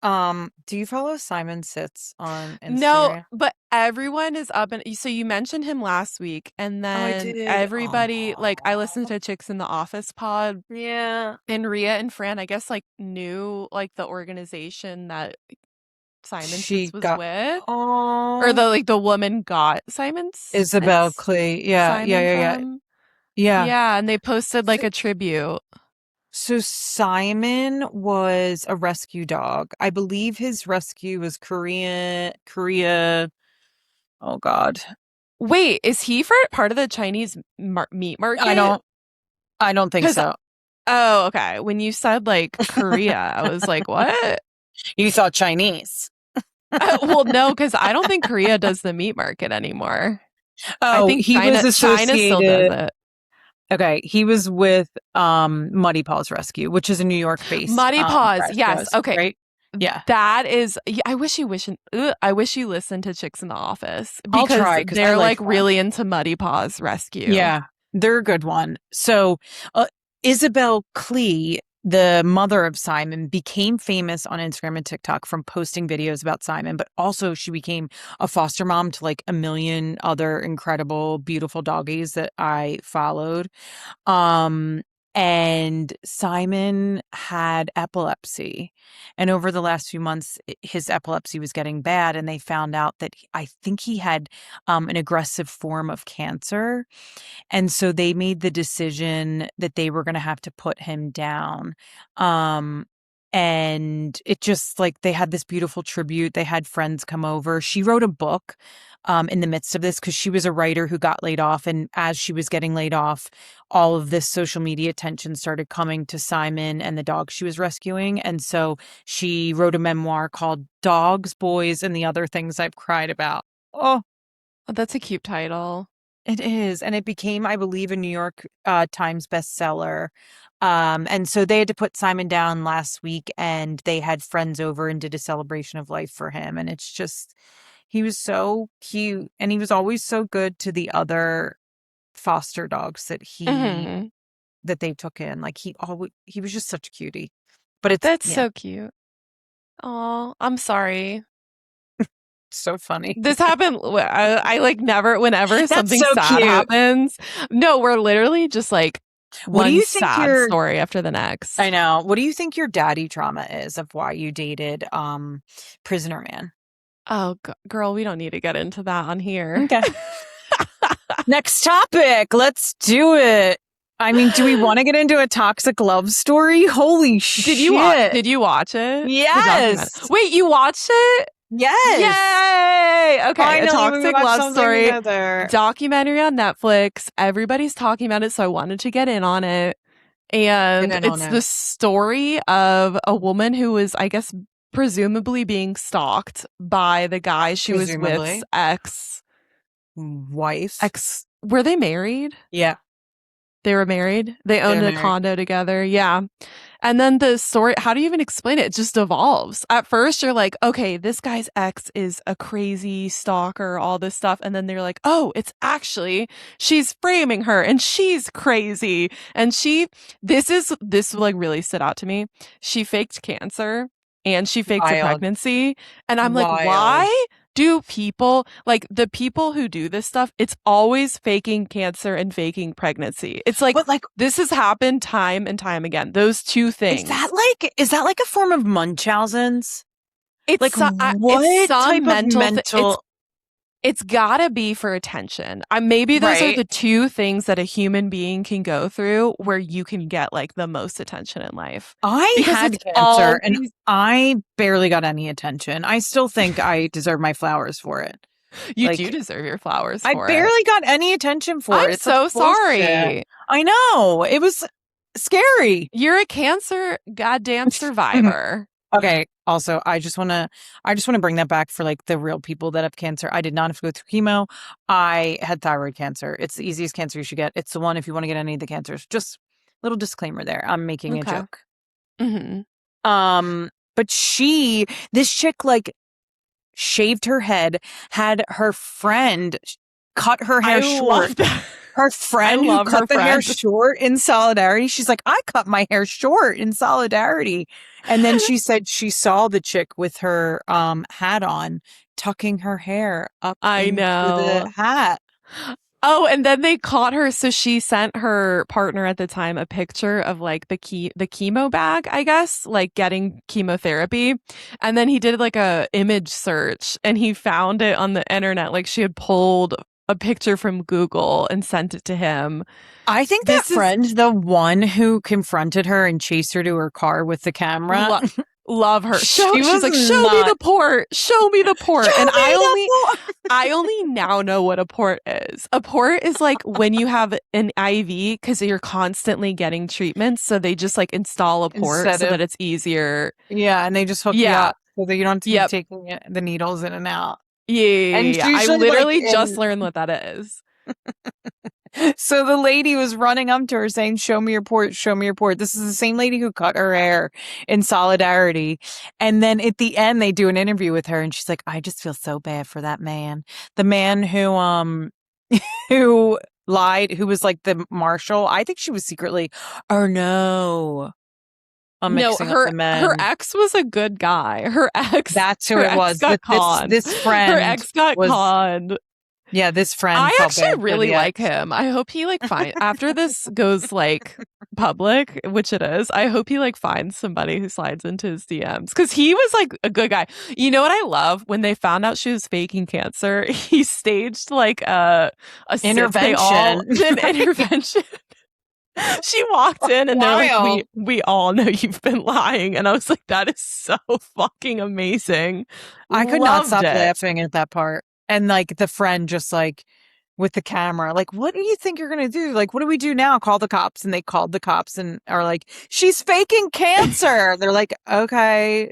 Do you follow Simon Sitz on No, Instagram? but everyone is up and so you mentioned him last week and Oh, I then did. everybody like I listened to Chicks in the Office pod Yeah. and Rhea and Fran I guess like knew like the organization that Simon Sitz She was got with or oh the like the woman got Simon Isabel Sitz Clay. Yeah, yeah, Simon yeah, yeah. from. Yeah. Yeah, and they posted like So, a tribute. so Simon was a rescue dog. I believe his rescue was Korea. Oh God. Wait, is he for part of the Chinese meat I market? don't I don't think Because so. oh, okay. When you said like Korea, I was like, what? You thought Chinese. Well, no, because I don't think Korea does the meat market anymore. I Oh, think he was China still does associated. it. Okay, he was with Muddy Paws Rescue, which is a New York-based Muddy Paws, yes. rescue, Okay, right? Yeah. that is. Yeah, I wish you listened to Chicks in the Office I'll because try because I they're like like them. really into Muddy Paws Rescue. Yeah, they're a good one. So, Isabel Klee, the mother of Simon, became famous on Instagram and TikTok from posting videos about Simon, but also she became a foster mom to like a million other incredible, beautiful doggies that I followed. Um, and Simon had epilepsy. And over the last few months, his epilepsy was getting bad. And they found out that I think he had an aggressive form of cancer. And so they made the decision that they were going to have to put him down. Um, and it just like they had this beautiful tribute. They had friends come over. She wrote a book in the midst of this because she was a writer who got laid off. And as she was getting laid off, all of this social media attention started coming to Simon and the dog she was rescuing. And so she wrote a memoir called Dogs, Boys, and the Other Things I've Cried About. Oh, Oh, that's a cute title. it is. And it became, I believe, a New York Times bestseller. And so they had to put Simon down last week and they had friends over and did a celebration of life for him. And it's just, he was so cute. And he was always so good to the other foster dogs Hmm. that they took in. Like he was just such a cutie. But it's, That's yeah, so cute. Oh, I'm sorry. so funny. This happened. I like never, whenever That's something so sad cute. happens. No, we're literally just like What do one you think sad your story after the I next. know. What do you think your daddy trauma is of why you dated Prisoner Man? Oh, girl, we don't need to get into that on here. Okay. Next topic. Let's do it. I mean, do we want to get into a toxic love story? Holy shit. Did you watch it? Yes. Wait, you watched it? Yes. Yay! Okay, Finally, a toxic love story together. documentary on Netflix. Everybody's talking about it, so I wanted to get in on it. And it's the story of a woman who was, I guess, presumably being stalked by the guy she was with, wife. Were they married? Yeah. They were married. They owned a condo together. Yeah. And then the story, how do you even explain it? It just evolves. At first, you're like, okay, this guy's ex is a crazy stalker, all this stuff. And then they're like, oh, it's actually, she's framing her and she's crazy. And this like really stood out to me. She faked cancer and she faked a pregnancy. And I'm like, why? Do people, like the people who do this stuff, it's always faking cancer and faking pregnancy. It's like, this has happened time and time again. Those two things. Is that like a form of Munchausen's? It's like what it's type of mental it's gotta be for attention. Maybe those are the two things that a human being can go through where you can get like the most attention in life. I had cancer and I barely got any attention. I still think I deserve my flowers for it. You do deserve your flowers for it. I barely got any attention for it. I'm so sorry. I know. It was scary. You're a cancer goddamn survivor. Okay. Also, I just want to bring that back for like the real people that have cancer. I did not have to go through chemo. I had thyroid cancer. It's the easiest cancer you should get. It's the one if you want to get any of the cancers. Just little disclaimer there. I'm making a joke. Mm-hmm. But this chick like shaved her head, had her friend cut her hair short. Her friend who cut the hair short in solidarity. She's like, I cut my hair short in solidarity. And then she said she saw the chick with her hat on, tucking her hair up into the hat. Oh, and then they caught her. So she sent her partner at the time a picture of like the chemo bag, I guess, like getting chemotherapy. And then he did like a image search and he found it on the internet. Like she had pulled a picture from Google and sent it to him. I think that friend's the one who confronted her and chased her to her car with the camera. Love her. She's like, show me the port. Show me the port. And I only now know what a port is. A port is like when you have an IV because you're constantly getting treatments. So they just like install a port so that it's easier. Yeah. And they just hook you up so that you don't have to be taking the needles in and out. Yeah. I literally just learned what that is. So the lady was running up to her saying, show me your port, show me your port. This is the same lady who cut her hair in solidarity. And then at the end, they do an interview with her and she's like, I just feel so bad for that man. The man who, who lied, who was like the marshal. I think she was secretly, I'm mixing up the men. Her ex was a good guy. Her ex. That's who it was. This friend. Her ex got conned. Yeah, this friend. I actually really like him. I hope he like after this goes like public, which it is. I hope he like finds somebody who slides into his DMs because he was like a good guy. You know what I love? When they found out she was faking cancer, he staged like a intervention. An intervention. She walked in and they're like, we all know you've been lying. And I was like, that is so fucking amazing. I could not stop laughing at that part. And like the friend just like with the camera, like, what do you think you're going to do? Like, what do we do now? Call the cops. And they called the cops and are like, she's faking cancer. They're like, okay,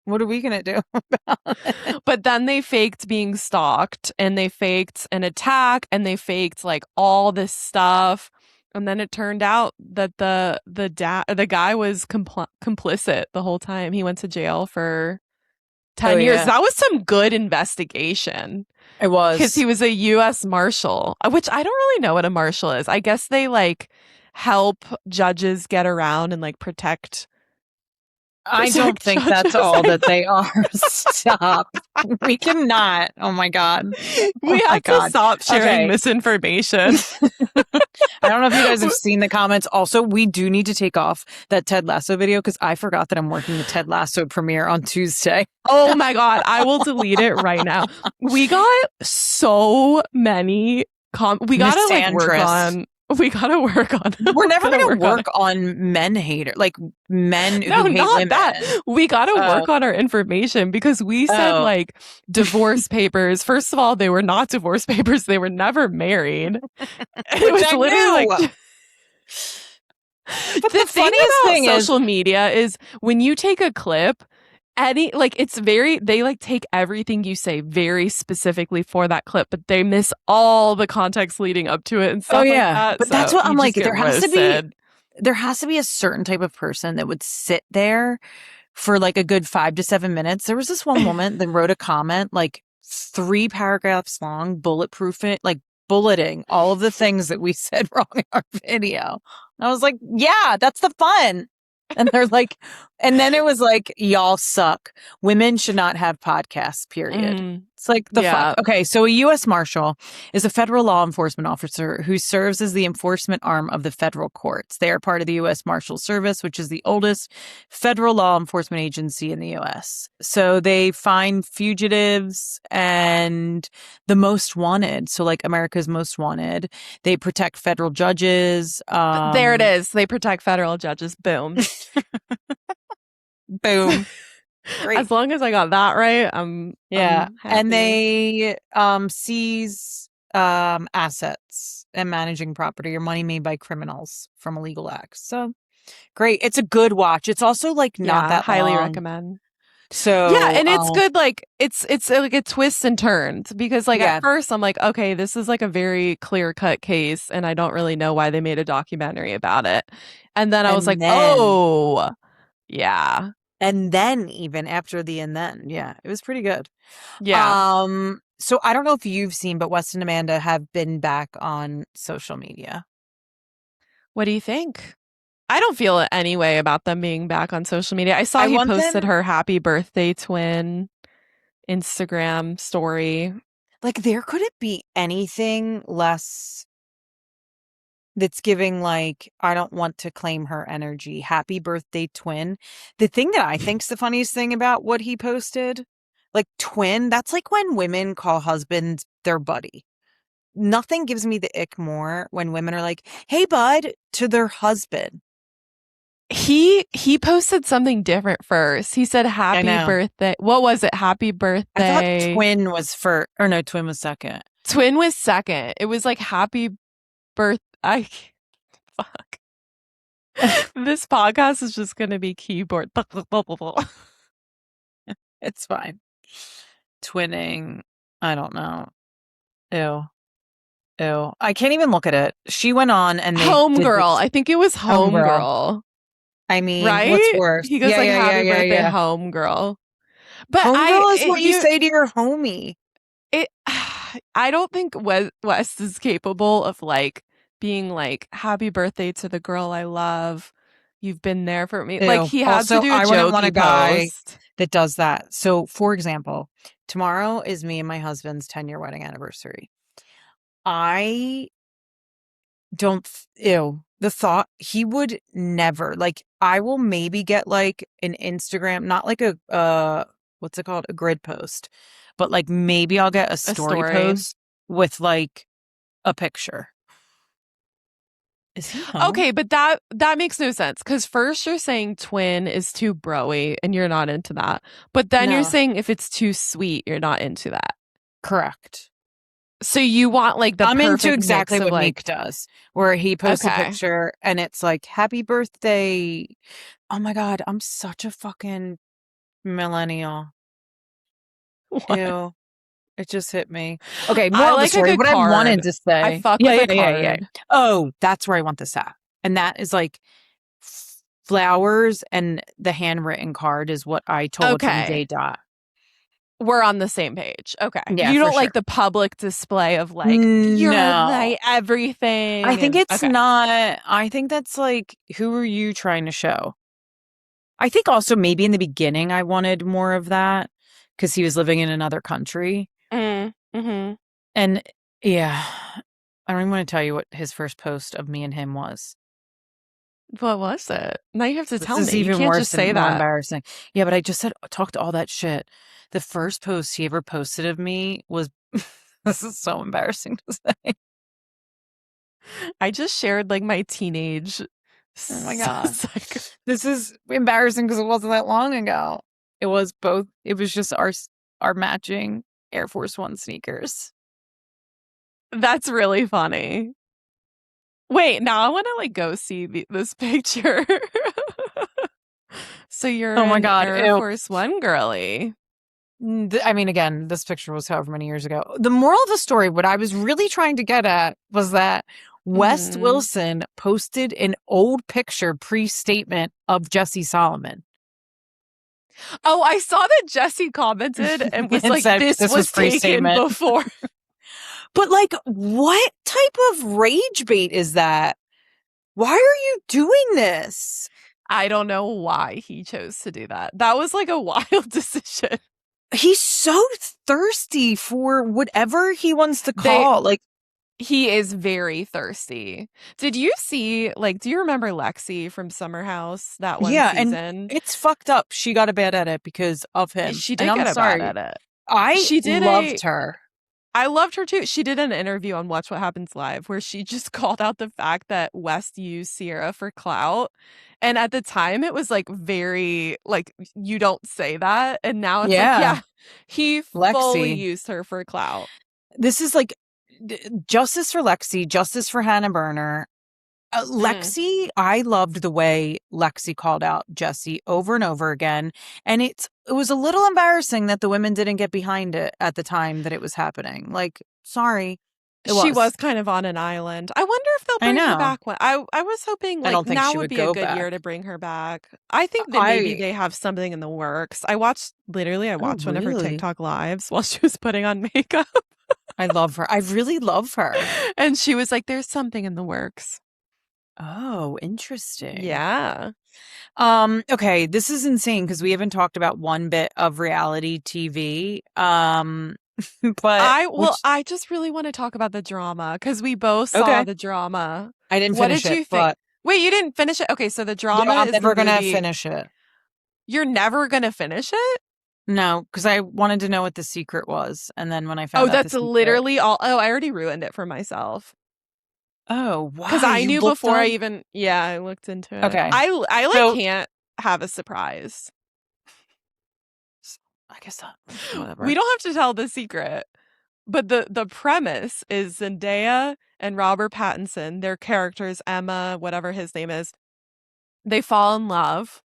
what are we going to do about it? But then they faked being stalked and they faked an attack and they faked like all this stuff. And then it turned out that the guy was complicit the whole time. He went to jail for 10 years. That was some good investigation. It was. Because he was a U.S. Marshal, which I don't really know what a marshal is. I guess they like help judges get around and like protect. I don't think that's all that they are. Stop. We cannot. Oh my God. We have to stop sharing misinformation. I don't know if you guys have seen the comments. Also, we do need to take off that Ted Lasso video because I forgot that I'm working the Ted Lasso premiere on Tuesday. Oh my God. I will delete it right now. We got so many we gotta like work Misandrist. on. We gotta work on. We're We never gotta going to work on it. work on men hater, like men No, who hate not that. women. We gotta Oh, work on our information because we said oh, like divorce papers. First of all, they were not divorce papers. They were never married. It which was I literally like knew. But the the thing funniest about thing is, social media is when you take a clip, any like it's very they like take everything you say very specifically for that clip, but they miss all the context leading up to it and oh stuff like yeah, that. but that's So what I'm you like. just get roasted. There has to be a certain type of person that would sit there for like a good 5 to 7 minutes. There was this one woman that wrote a comment like 3 paragraphs long, bulletproof it, like bulleting all of the things that we said wrong in our video. And I was like, yeah, that's the fun. And they're like, and then it was like, y'all suck. Women should not have podcasts, period. Mm, It's like, the fuck. yeah. Okay, so a U.S. Marshal is a federal law enforcement officer who serves as the enforcement arm of the federal courts. They are part of the U.S. Marshal Service, which is the oldest federal law enforcement agency in the U.S. So they find fugitives and the most wanted. So, like, America's Most Wanted. They protect federal judges. There it is. They protect federal judges. Boom. Boom. Great. As long as I got that right, Yeah. I'm And happy. they seize assets and managing property or money made by criminals from illegal acts. So great. It's a good watch. It's also like not Yeah, that highly long. recommend. Yeah, So and it's good like it's like it twists and turns because like at yeah. first I'm like, okay, this is like a very clear-cut case and I don't really know why they made a documentary about it. And then I was like, And then "Oh, yeah. even after the and then, yeah, it was pretty good. Yeah. So I don't know if you've seen, but Wes and Amanda have been back on social media. What do you think?" I don't feel it anyway about them being back on social media. I saw I he want posted them her happy birthday twin Instagram story. like there couldn't be anything less that's giving like I don't want to claim her energy. Happy birthday twin. The thing that I think's the funniest thing about what he posted, like twin, that's like when women call husbands their buddy. Nothing gives me the ick more when women are like, "Hey bud," to their husband. He posted something different first. He said I happy know. birthday. What was it? Happy I thought birthday. twin was first, or no, twin was second. Twin was second. It was like happy birth. I fuck. This podcast is just gonna be keyboard. It's fine. Twinning. I don't know. Ew. Ew. I can't even look at it. She went on and they did Homegirl. this I think it was homegirl. homegirl. I mean, what's Right? worse? He goes Yeah, like yeah, yeah, happy yeah, birthday yeah. homegirl. But Homegirl is what you you say to your homie. it I don't think West is capable of like being like happy birthday to the girl I love. You've been there for me. Like Ew. he had to Also, do a I wouldn't want a jokey guy post. that does that. So, for example, tomorrow is me and my husband's 10-year wedding anniversary. I don't, ew, the thought he would never, like, I will maybe get like an Instagram, not like a, what's it called? A grid post, but like maybe I'll get a A story story. post with like a picture. Is he home? Okay, but that makes no sense because first you're saying twin is too broy and you're not into that. But then you're No, saying if it's too sweet, you're not into that. correct. So you want like the I'm into perfect mix exactly of what like, Meek does, where he posts a okay. picture and it's like, happy birthday. Oh my God, I'm such a fucking millennial. What? Ew. It just hit me. Okay, I moral of the like a story. good What I wanted card. to I say. fuck Yeah, with yeah, a yeah, yeah. card. Oh, that's where I want this at. And that is like flowers and the handwritten card is what I told from Okay. J Dot. We're on the same page. Okay. Yeah, You for don't like sure. the public display of like, you're No. my I everything. think And it's okay. not. I think that's like, who are you trying to show? I think also maybe in the beginning I wanted more of that because he was living in another country. Mm-hmm. And yeah, I don't even want to tell you what his first post of me and him was. What was it? Now you have to This tell is me. You even can't worse just say and more that. embarrassing. Yeah, but I just said talked all that shit. The first post he ever posted of me was this is so embarrassing to say. I just shared like my teenage Oh my God. psych. This is embarrassing because it wasn't that long ago. It was both. It was just our matching Air Force One sneakers. That's really funny. Wait, now I want to like go see this picture. So you're Oh my an God. Air Ew. Force One girly. I mean, again, this picture was however many years ago. The moral of the story, what I was really trying to get at was that West Mm. Wilson posted an old picture pre-statement of Jesse Solomon Oh, I saw that Jesse commented and was and like, said this this was was taken pre-statement. before. But like, what type of rage bait is that? Why are you doing this? I don't know why he chose to do that. That was like a wild decision. He's so thirsty for whatever he wants to They call. Like, He is very thirsty. Did you see, like, do you remember Lexi from Summer House that one yeah, and season? it's fucked up. She got a bad edit because of him. She And did I'm get a bad sorry. edit. I She did loved her. I loved her too. She did an interview on Watch What Happens Live where she just called out the fact that West used Sierra for clout. And at the time, it was like very, like, you don't say that. And now it's like, Yeah, yeah, he fully Lexi. used her for clout. This is like justice for Lexi, justice for Hannah Burner. Mm. Lexi, I loved the way Lexi called out Jesse over and over again. And it was a little embarrassing that the women didn't get behind it at the time that it was happening. Like, sorry. It She was. was kind of on an island. I wonder if they'll I bring her know. back. I was hoping I like don't think now she would would be a go good year back. to bring her back. I think that maybe I they have something in the works. I oh watched one of her really? TikTok lives while she was putting on makeup. I love her. I really love her. And she was like, there's something in the works. Oh, interesting. Yeah. Okay, this is insane because we haven't talked about one bit of reality TV. But which I just really want to talk about the drama because we both saw okay. the drama. I didn't What finish did it, you think? but Wait, you didn't finish it? Okay, so the yeah, drama I'm is the never gonna movie. finish it. You're never gonna finish it? No, because I wanted to know what the secret was, and then when I Oh, found out the that's secret, literally all. Oh, I already ruined it for myself. oh, Because why I you knew looked before up? I even, yeah, I looked into it. Okay, I like so can't have a surprise. I guess that We whatever. don't have to tell the secret, but the premise is Zendaya and Robert Pattinson, their characters, Emma, whatever his name is, they fall in love.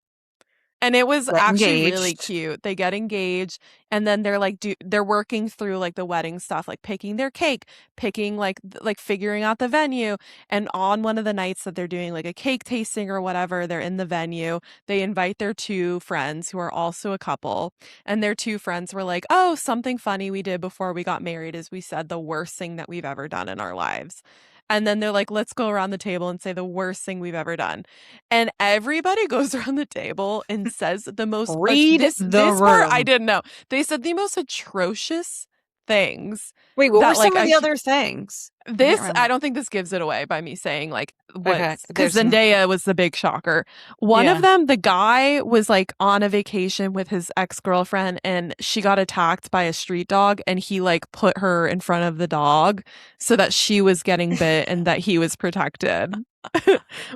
And it was Get actually really engaged, cute. They get engaged and then they're like they're working through like the wedding stuff, like picking their cake, picking like figuring out the venue. And on one of the nights that they're doing like a cake tasting or whatever, they're in the venue. They invite their two friends who are also a couple. And their two friends were like, "Oh, something funny we did before we got married is we said the worst thing that we've ever done in our lives." And then they're like, "Let's go around the table and say the worst thing we've ever done." And everybody goes around the table and says the most read the this part I room. didn't know. They said the most atrocious things Wait, what were that like some of the other things? I can't I remember. don't think this gives it away by me saying like Okay, what's because there's Zendaya was the big shocker. One of yeah. them, the guy was like on a vacation with his ex-girlfriend and she got attacked by a street dog and he like put her in front of the dog so that she was getting bit and that he was protected.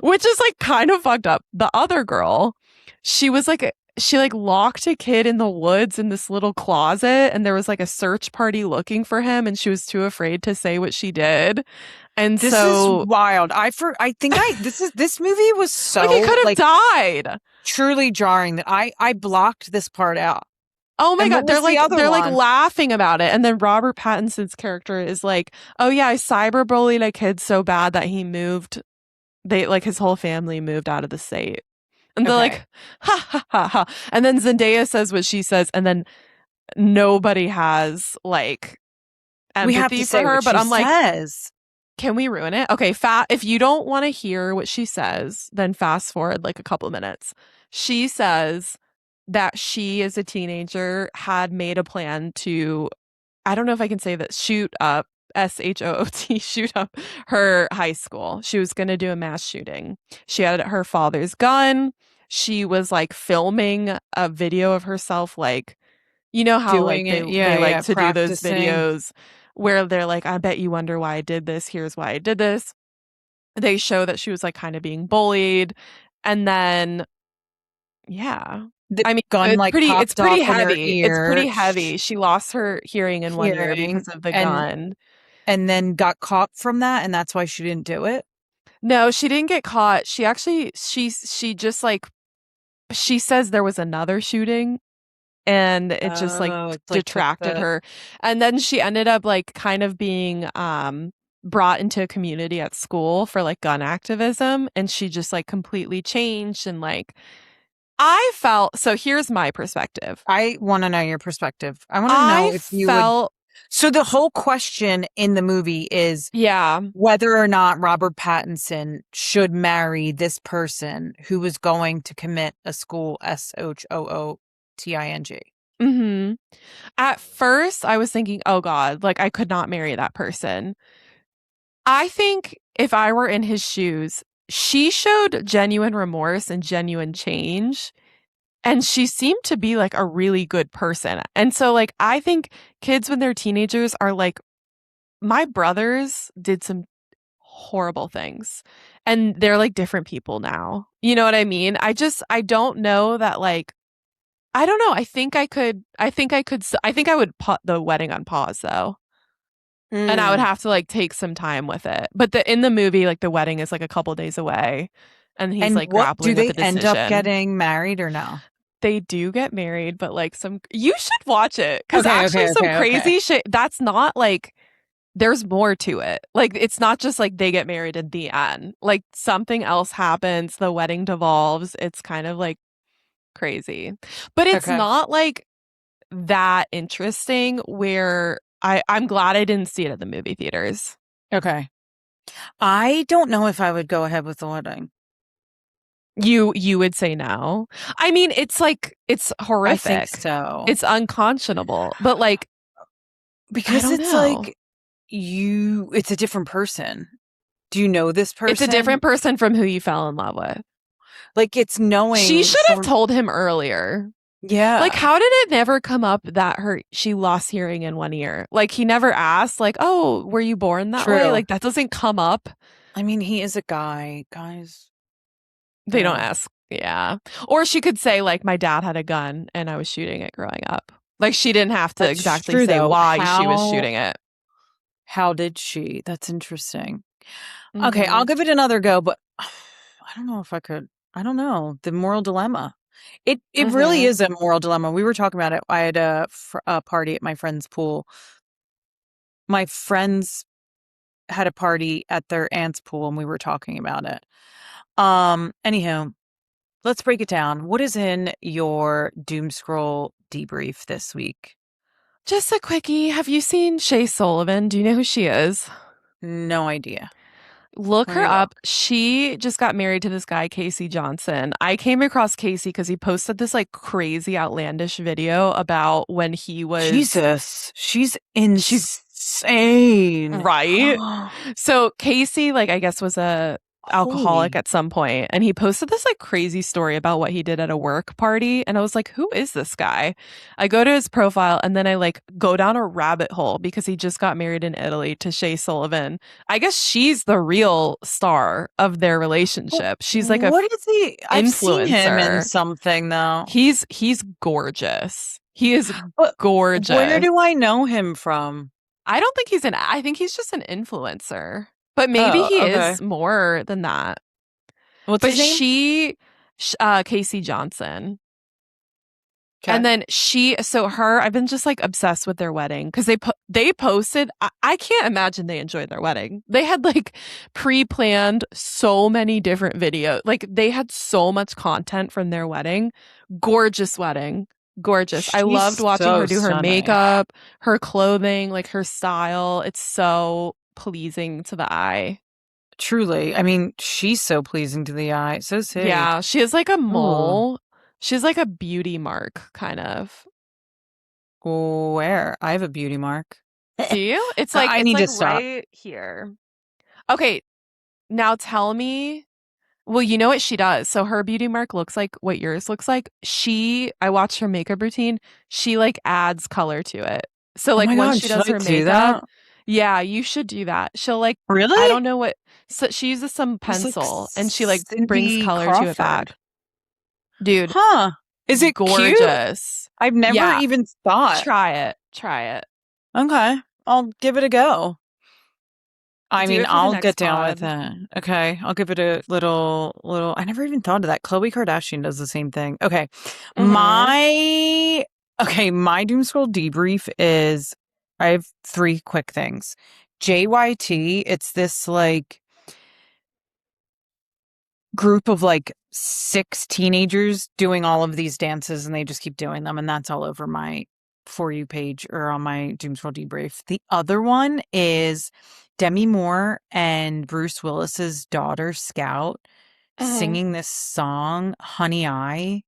Which is like kind of fucked up. The other girl, she was like she like locked a kid in the woods in this little closet and there was like a search party looking for him and she was too afraid to say what she did. And This is so wild. I think this movie was like he so could have like died. truly jarring that I blocked this part out. Oh my And what god, was the other they're like one? laughing about it. And then Robert Pattinson's character is like, "Oh yeah, I cyberbullied a kid so bad that he moved they like his whole family moved out of the state." And they're Okay. like, "Ha ha ha ha." And then Zendaya says what she says and then nobody has like We have empathy to for say her, what but she I'm like, says. can we ruin it? Okay, if you don't want to hear what she says, then fast forward like a couple minutes. She says that she, as a teenager, had made a plan to, I don't know if I can say that, shoot up, SHOOT, shoot up her high school. She was going to do a mass shooting. She had her father's gun. She was like filming a video of herself, like, you know how like Doing it. they Yeah, like yeah. to do those Practicing. videos where they're like, I bet you wonder why I did this. Here's why I did this. they show that she was like kind of being bullied. And then, yeah. The I mean, gun like it's popped pretty off in her heavy. It's pretty ear, heavy. She lost her hearing in one ear hearing, because of the and gun. then got caught from that, and that's why she didn't do it. No, she didn't get caught. She actually she just like she says there was another shooting and it just like Oh, it's like took detracted the her. And then she ended up like kind of being brought into a community at school for like gun activism, and she just like completely changed. And like I felt, so here's my perspective. I want to know your perspective. I want to know I if you would. felt So the whole question in the movie is yeah. whether or not Robert Pattinson should marry this person who was going to commit a school SHOOTING. Mhm. At first I was thinking, "Oh god, like I could not marry that person." I think if I were in his shoes, she showed genuine remorse and genuine change. And she seemed to be like a really good person. And so, like, I think kids when they're teenagers are like, my brothers did some horrible things and they're like different people now. You know what I mean? I don't know that, like, I don't know. I think I would put the wedding on pause though. And I would Mm. have to like take some time with it. But in the movie, like the wedding is like a couple days away and he's And like what do grappling with they the end up decision. getting married or no? They do get married, but like some you should watch it because Okay, actually okay, some okay, okay. crazy shit that's not like there's more to it. Like it's not just like they get married at the end. Like something else happens, the wedding devolves. It's kind of like crazy. But it's Okay. not like that interesting where I'm glad I didn't see it at the movie theaters. Okay. I don't know if I would go ahead with the wedding. You would say no. I mean, it's like it's I think horrific. so. It's unconscionable. But like I Because don't it's know. like it's a different person. Do you know this It's a person? different person from who you fell in love with. Like it's She knowing should have from, told him earlier. Like, yeah, how did it never come up that she lost hearing in one ear? Like, he never asked, like, oh, were you born that way? true. Like, that doesn't come up. I mean, he is a guy. Guys, They don't yeah. ask. Yeah. Or she could say, like, my dad had a gun and I was shooting it growing up. Like, she didn't have to That's exactly true say though. why she was shooting it. How did she? That's interesting. Okay, I'll Hmm. give it another go, but I don't know if I could. I don't know. The moral dilemma. It really Hmm. is a moral dilemma. We were talking about it. I had a party at my friend's pool. My friends had a party at their aunt's pool, and we were talking about it. Anyhow, let's break it down. What is in your doom scroll debrief this week? Just a quickie. Have you seen Shay Sullivan? Do you know who she is? No idea. Look Let her me up. look. She just got married to this guy, Casey Johnson. I came across Casey because he posted this like crazy, outlandish video about when he was, Jesus, she's she's insane. right. So Casey, like, I guess was a alcoholic Holy. at some point, and he posted this like crazy story about what he did at a work party. And I was like, who is this guy? I go to his profile and then I like go down a rabbit hole because he just got married in Italy to Shay Sullivan. I guess she's the real star of their relationship. She's like a What is he? I've seen him in influencer. something though. He's gorgeous. He is But where gorgeous. do I know him from? I don't think I think he's just an influencer. But maybe Oh, he okay. is more than that. What's But his name? Casey Johnson. And Okay. then I've been just like obsessed with their wedding because they posted. I can't imagine they enjoyed their wedding. They had like pre-planned so many different videos. Like they had so much content from their wedding. Gorgeous wedding. Gorgeous. I loved She's watching so her do her stunning. makeup, her clothing, like her style. It's so pleasing to the eye. Truly. I mean, she's so pleasing to the eye. So is he. Yeah, she has like a Ooh. mole. She's like a beauty mark, kind of. Where? I have a beauty mark. Do you? I It's need like to stop. right here. Okay, now tell me. Well, you know what she does. So her beauty mark looks like what yours looks like. I watched her makeup routine. She like adds color to it. So Oh like my once God, she should does I her do makeup, that? Yeah, you should do that. She'll like, I Really? don't know what, so she uses some It's like pencil and she like brings Cindy color to it Crawford. back. Dude, Huh. Is it cute? gorgeous. I've never Yeah, even thought. try it. Try it. Okay. I'll give it a go. I Do mean, it for the I'll next get down with pod. it. Okay. I'll give it a little. I never even thought of that. Khloe Kardashian does the same thing. Okay. Mm-hmm. My doom scroll debrief is I have three quick things. JYT, it's this like group of like six teenagers doing all of these dances and they just keep doing them. And that's all over my For You page or on my doom scroll debrief. The other one is Demi Moore and Bruce Willis's daughter, Scout, Mm-hmm. singing this song, Honey I.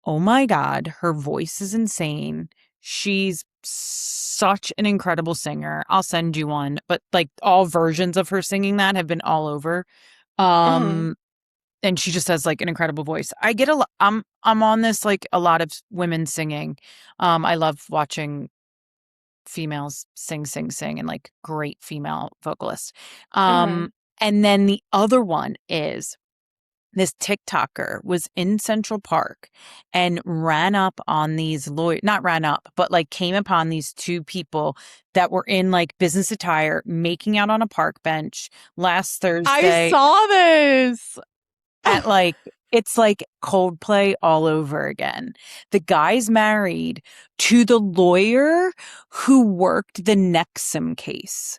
Oh my God, her voice is insane. She's such an incredible singer. I'll send you one, but like all versions of her singing that have been all over. Mm-hmm. Um, and she just has like an incredible voice. I get a lot. I'm on this like a lot of women singing. I love watching females sing, and like great female vocalists. Mm-hmm. Um, and then the other one is this TikToker was in Central Park and ran up on these not ran up, but like came upon these two people that were in like business attire making out on a park bench last I Thursday saw this. at like it's like Coldplay all over again. The guy's married to the lawyer who worked the Nexum case.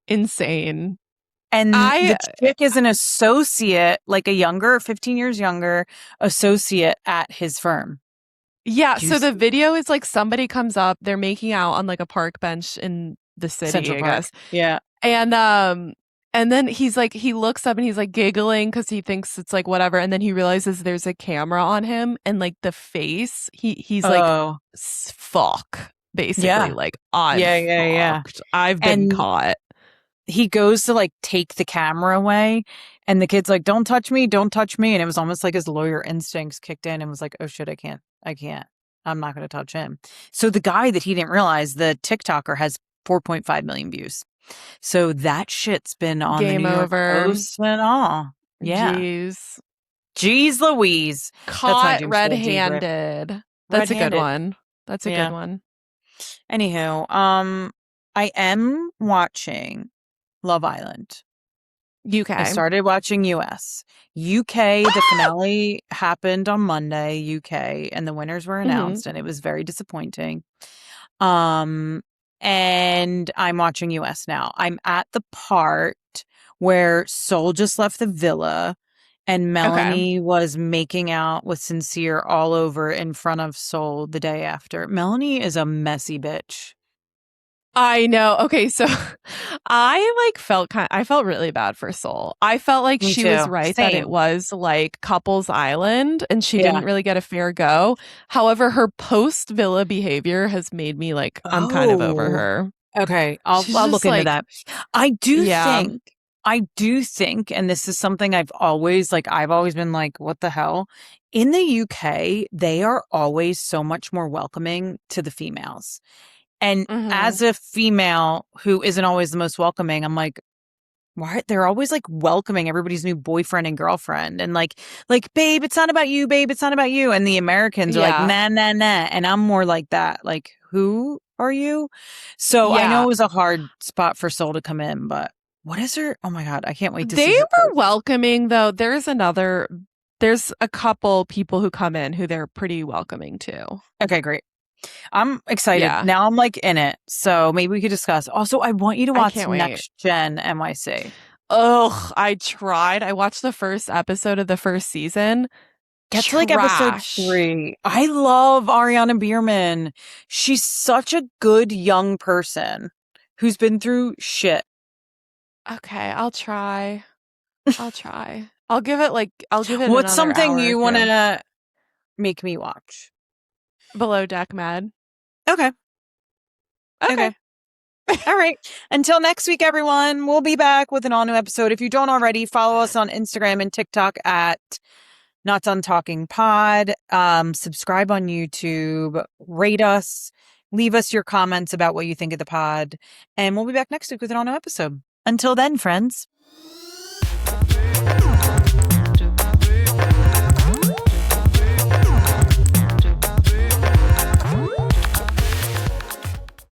Insane. And I the chick is an associate, like a younger, 15 years younger associate at his firm. Yeah, Do you so the see video is like somebody comes up, they're making out on like a park bench in the city, Central I Park? guess. Yeah. And then he's like he looks up and he's like giggling cuz he thinks it's like whatever and then he realizes there's a camera on him and like the face, he's like Oh, fuck basically yeah. like I'm Yeah. fucked. I've been And caught. he goes to like take the camera away and the kid's like, don't touch me, don't touch me. And it was almost like his lawyer instincts kicked in and was like, oh shit, I can't, I'm not going to touch him. So the guy that he didn't realize, the TikToker has 4.5 million views. So that shit's been on the Game New York over. Post and all. Yeah. Jeez. Jeez Louise. That's my Caught doom scroll debrief. red-handed. That's a good Red-handed. one. That's a good Yeah. one. Anywho, I am watching Love Island. I UK. started watching US. UK, the finale happened on Monday, UK, and the winners were Mhm. announced, and it was very disappointing. Um, and I'm watching US now. I'm at the part where Sol just left the villa and Okay. Melanie was making out with Sincere all over in front of Sol the day after. Melanie is a messy bitch. I know. Okay, so I felt really bad for Soul. I felt like Me she was too. right that it Same. was like couples island and she Yeah. didn't really get a fair go. However, her post villa behavior has made me like I'm kind of over Oh. her. Okay, She's I'll look just into like that. I do yeah. think I do think, and this is something I've always been like, what the hell? In the UK, they are always so much more welcoming to the females. And Mhm. as a female who isn't always the most welcoming, I'm like, why they're always like welcoming everybody's new boyfriend and girlfriend and like babe, it's not about you, babe, it's not about you. And the Americans are like, Yeah. nah, nah, nah. And I'm more like that. Like, who are you? So I know Yeah. it was a hard spot for Soul to come in, but what is her? Oh my God, I can't wait to They see her were post. welcoming though. There's a couple people who come in who they're pretty welcoming to. Okay, great. I'm excited. Yeah. Now I'm like in it. So maybe we could discuss. Also, I want you to I watch can't wait. Next Gen NYC. Ugh, I tried. I watched the first episode of the first season. Get to like episode Trash. 3. I love Ariana Bierman. She's such a good young person who's been through shit. Okay, I'll try. I'll try. I'll give it What's another something hour or you want two. to make me watch? Below Deck Med. Okay. Okay. Okay. All right. Until next week, everyone, we'll be back with an all new episode. If you don't already, follow us on Instagram and TikTok at Not Done Talking Pod. Subscribe on YouTube, rate us, Leave us your comments about what you think of the pod, and we'll be back next week with an all new episode. Until then, friends.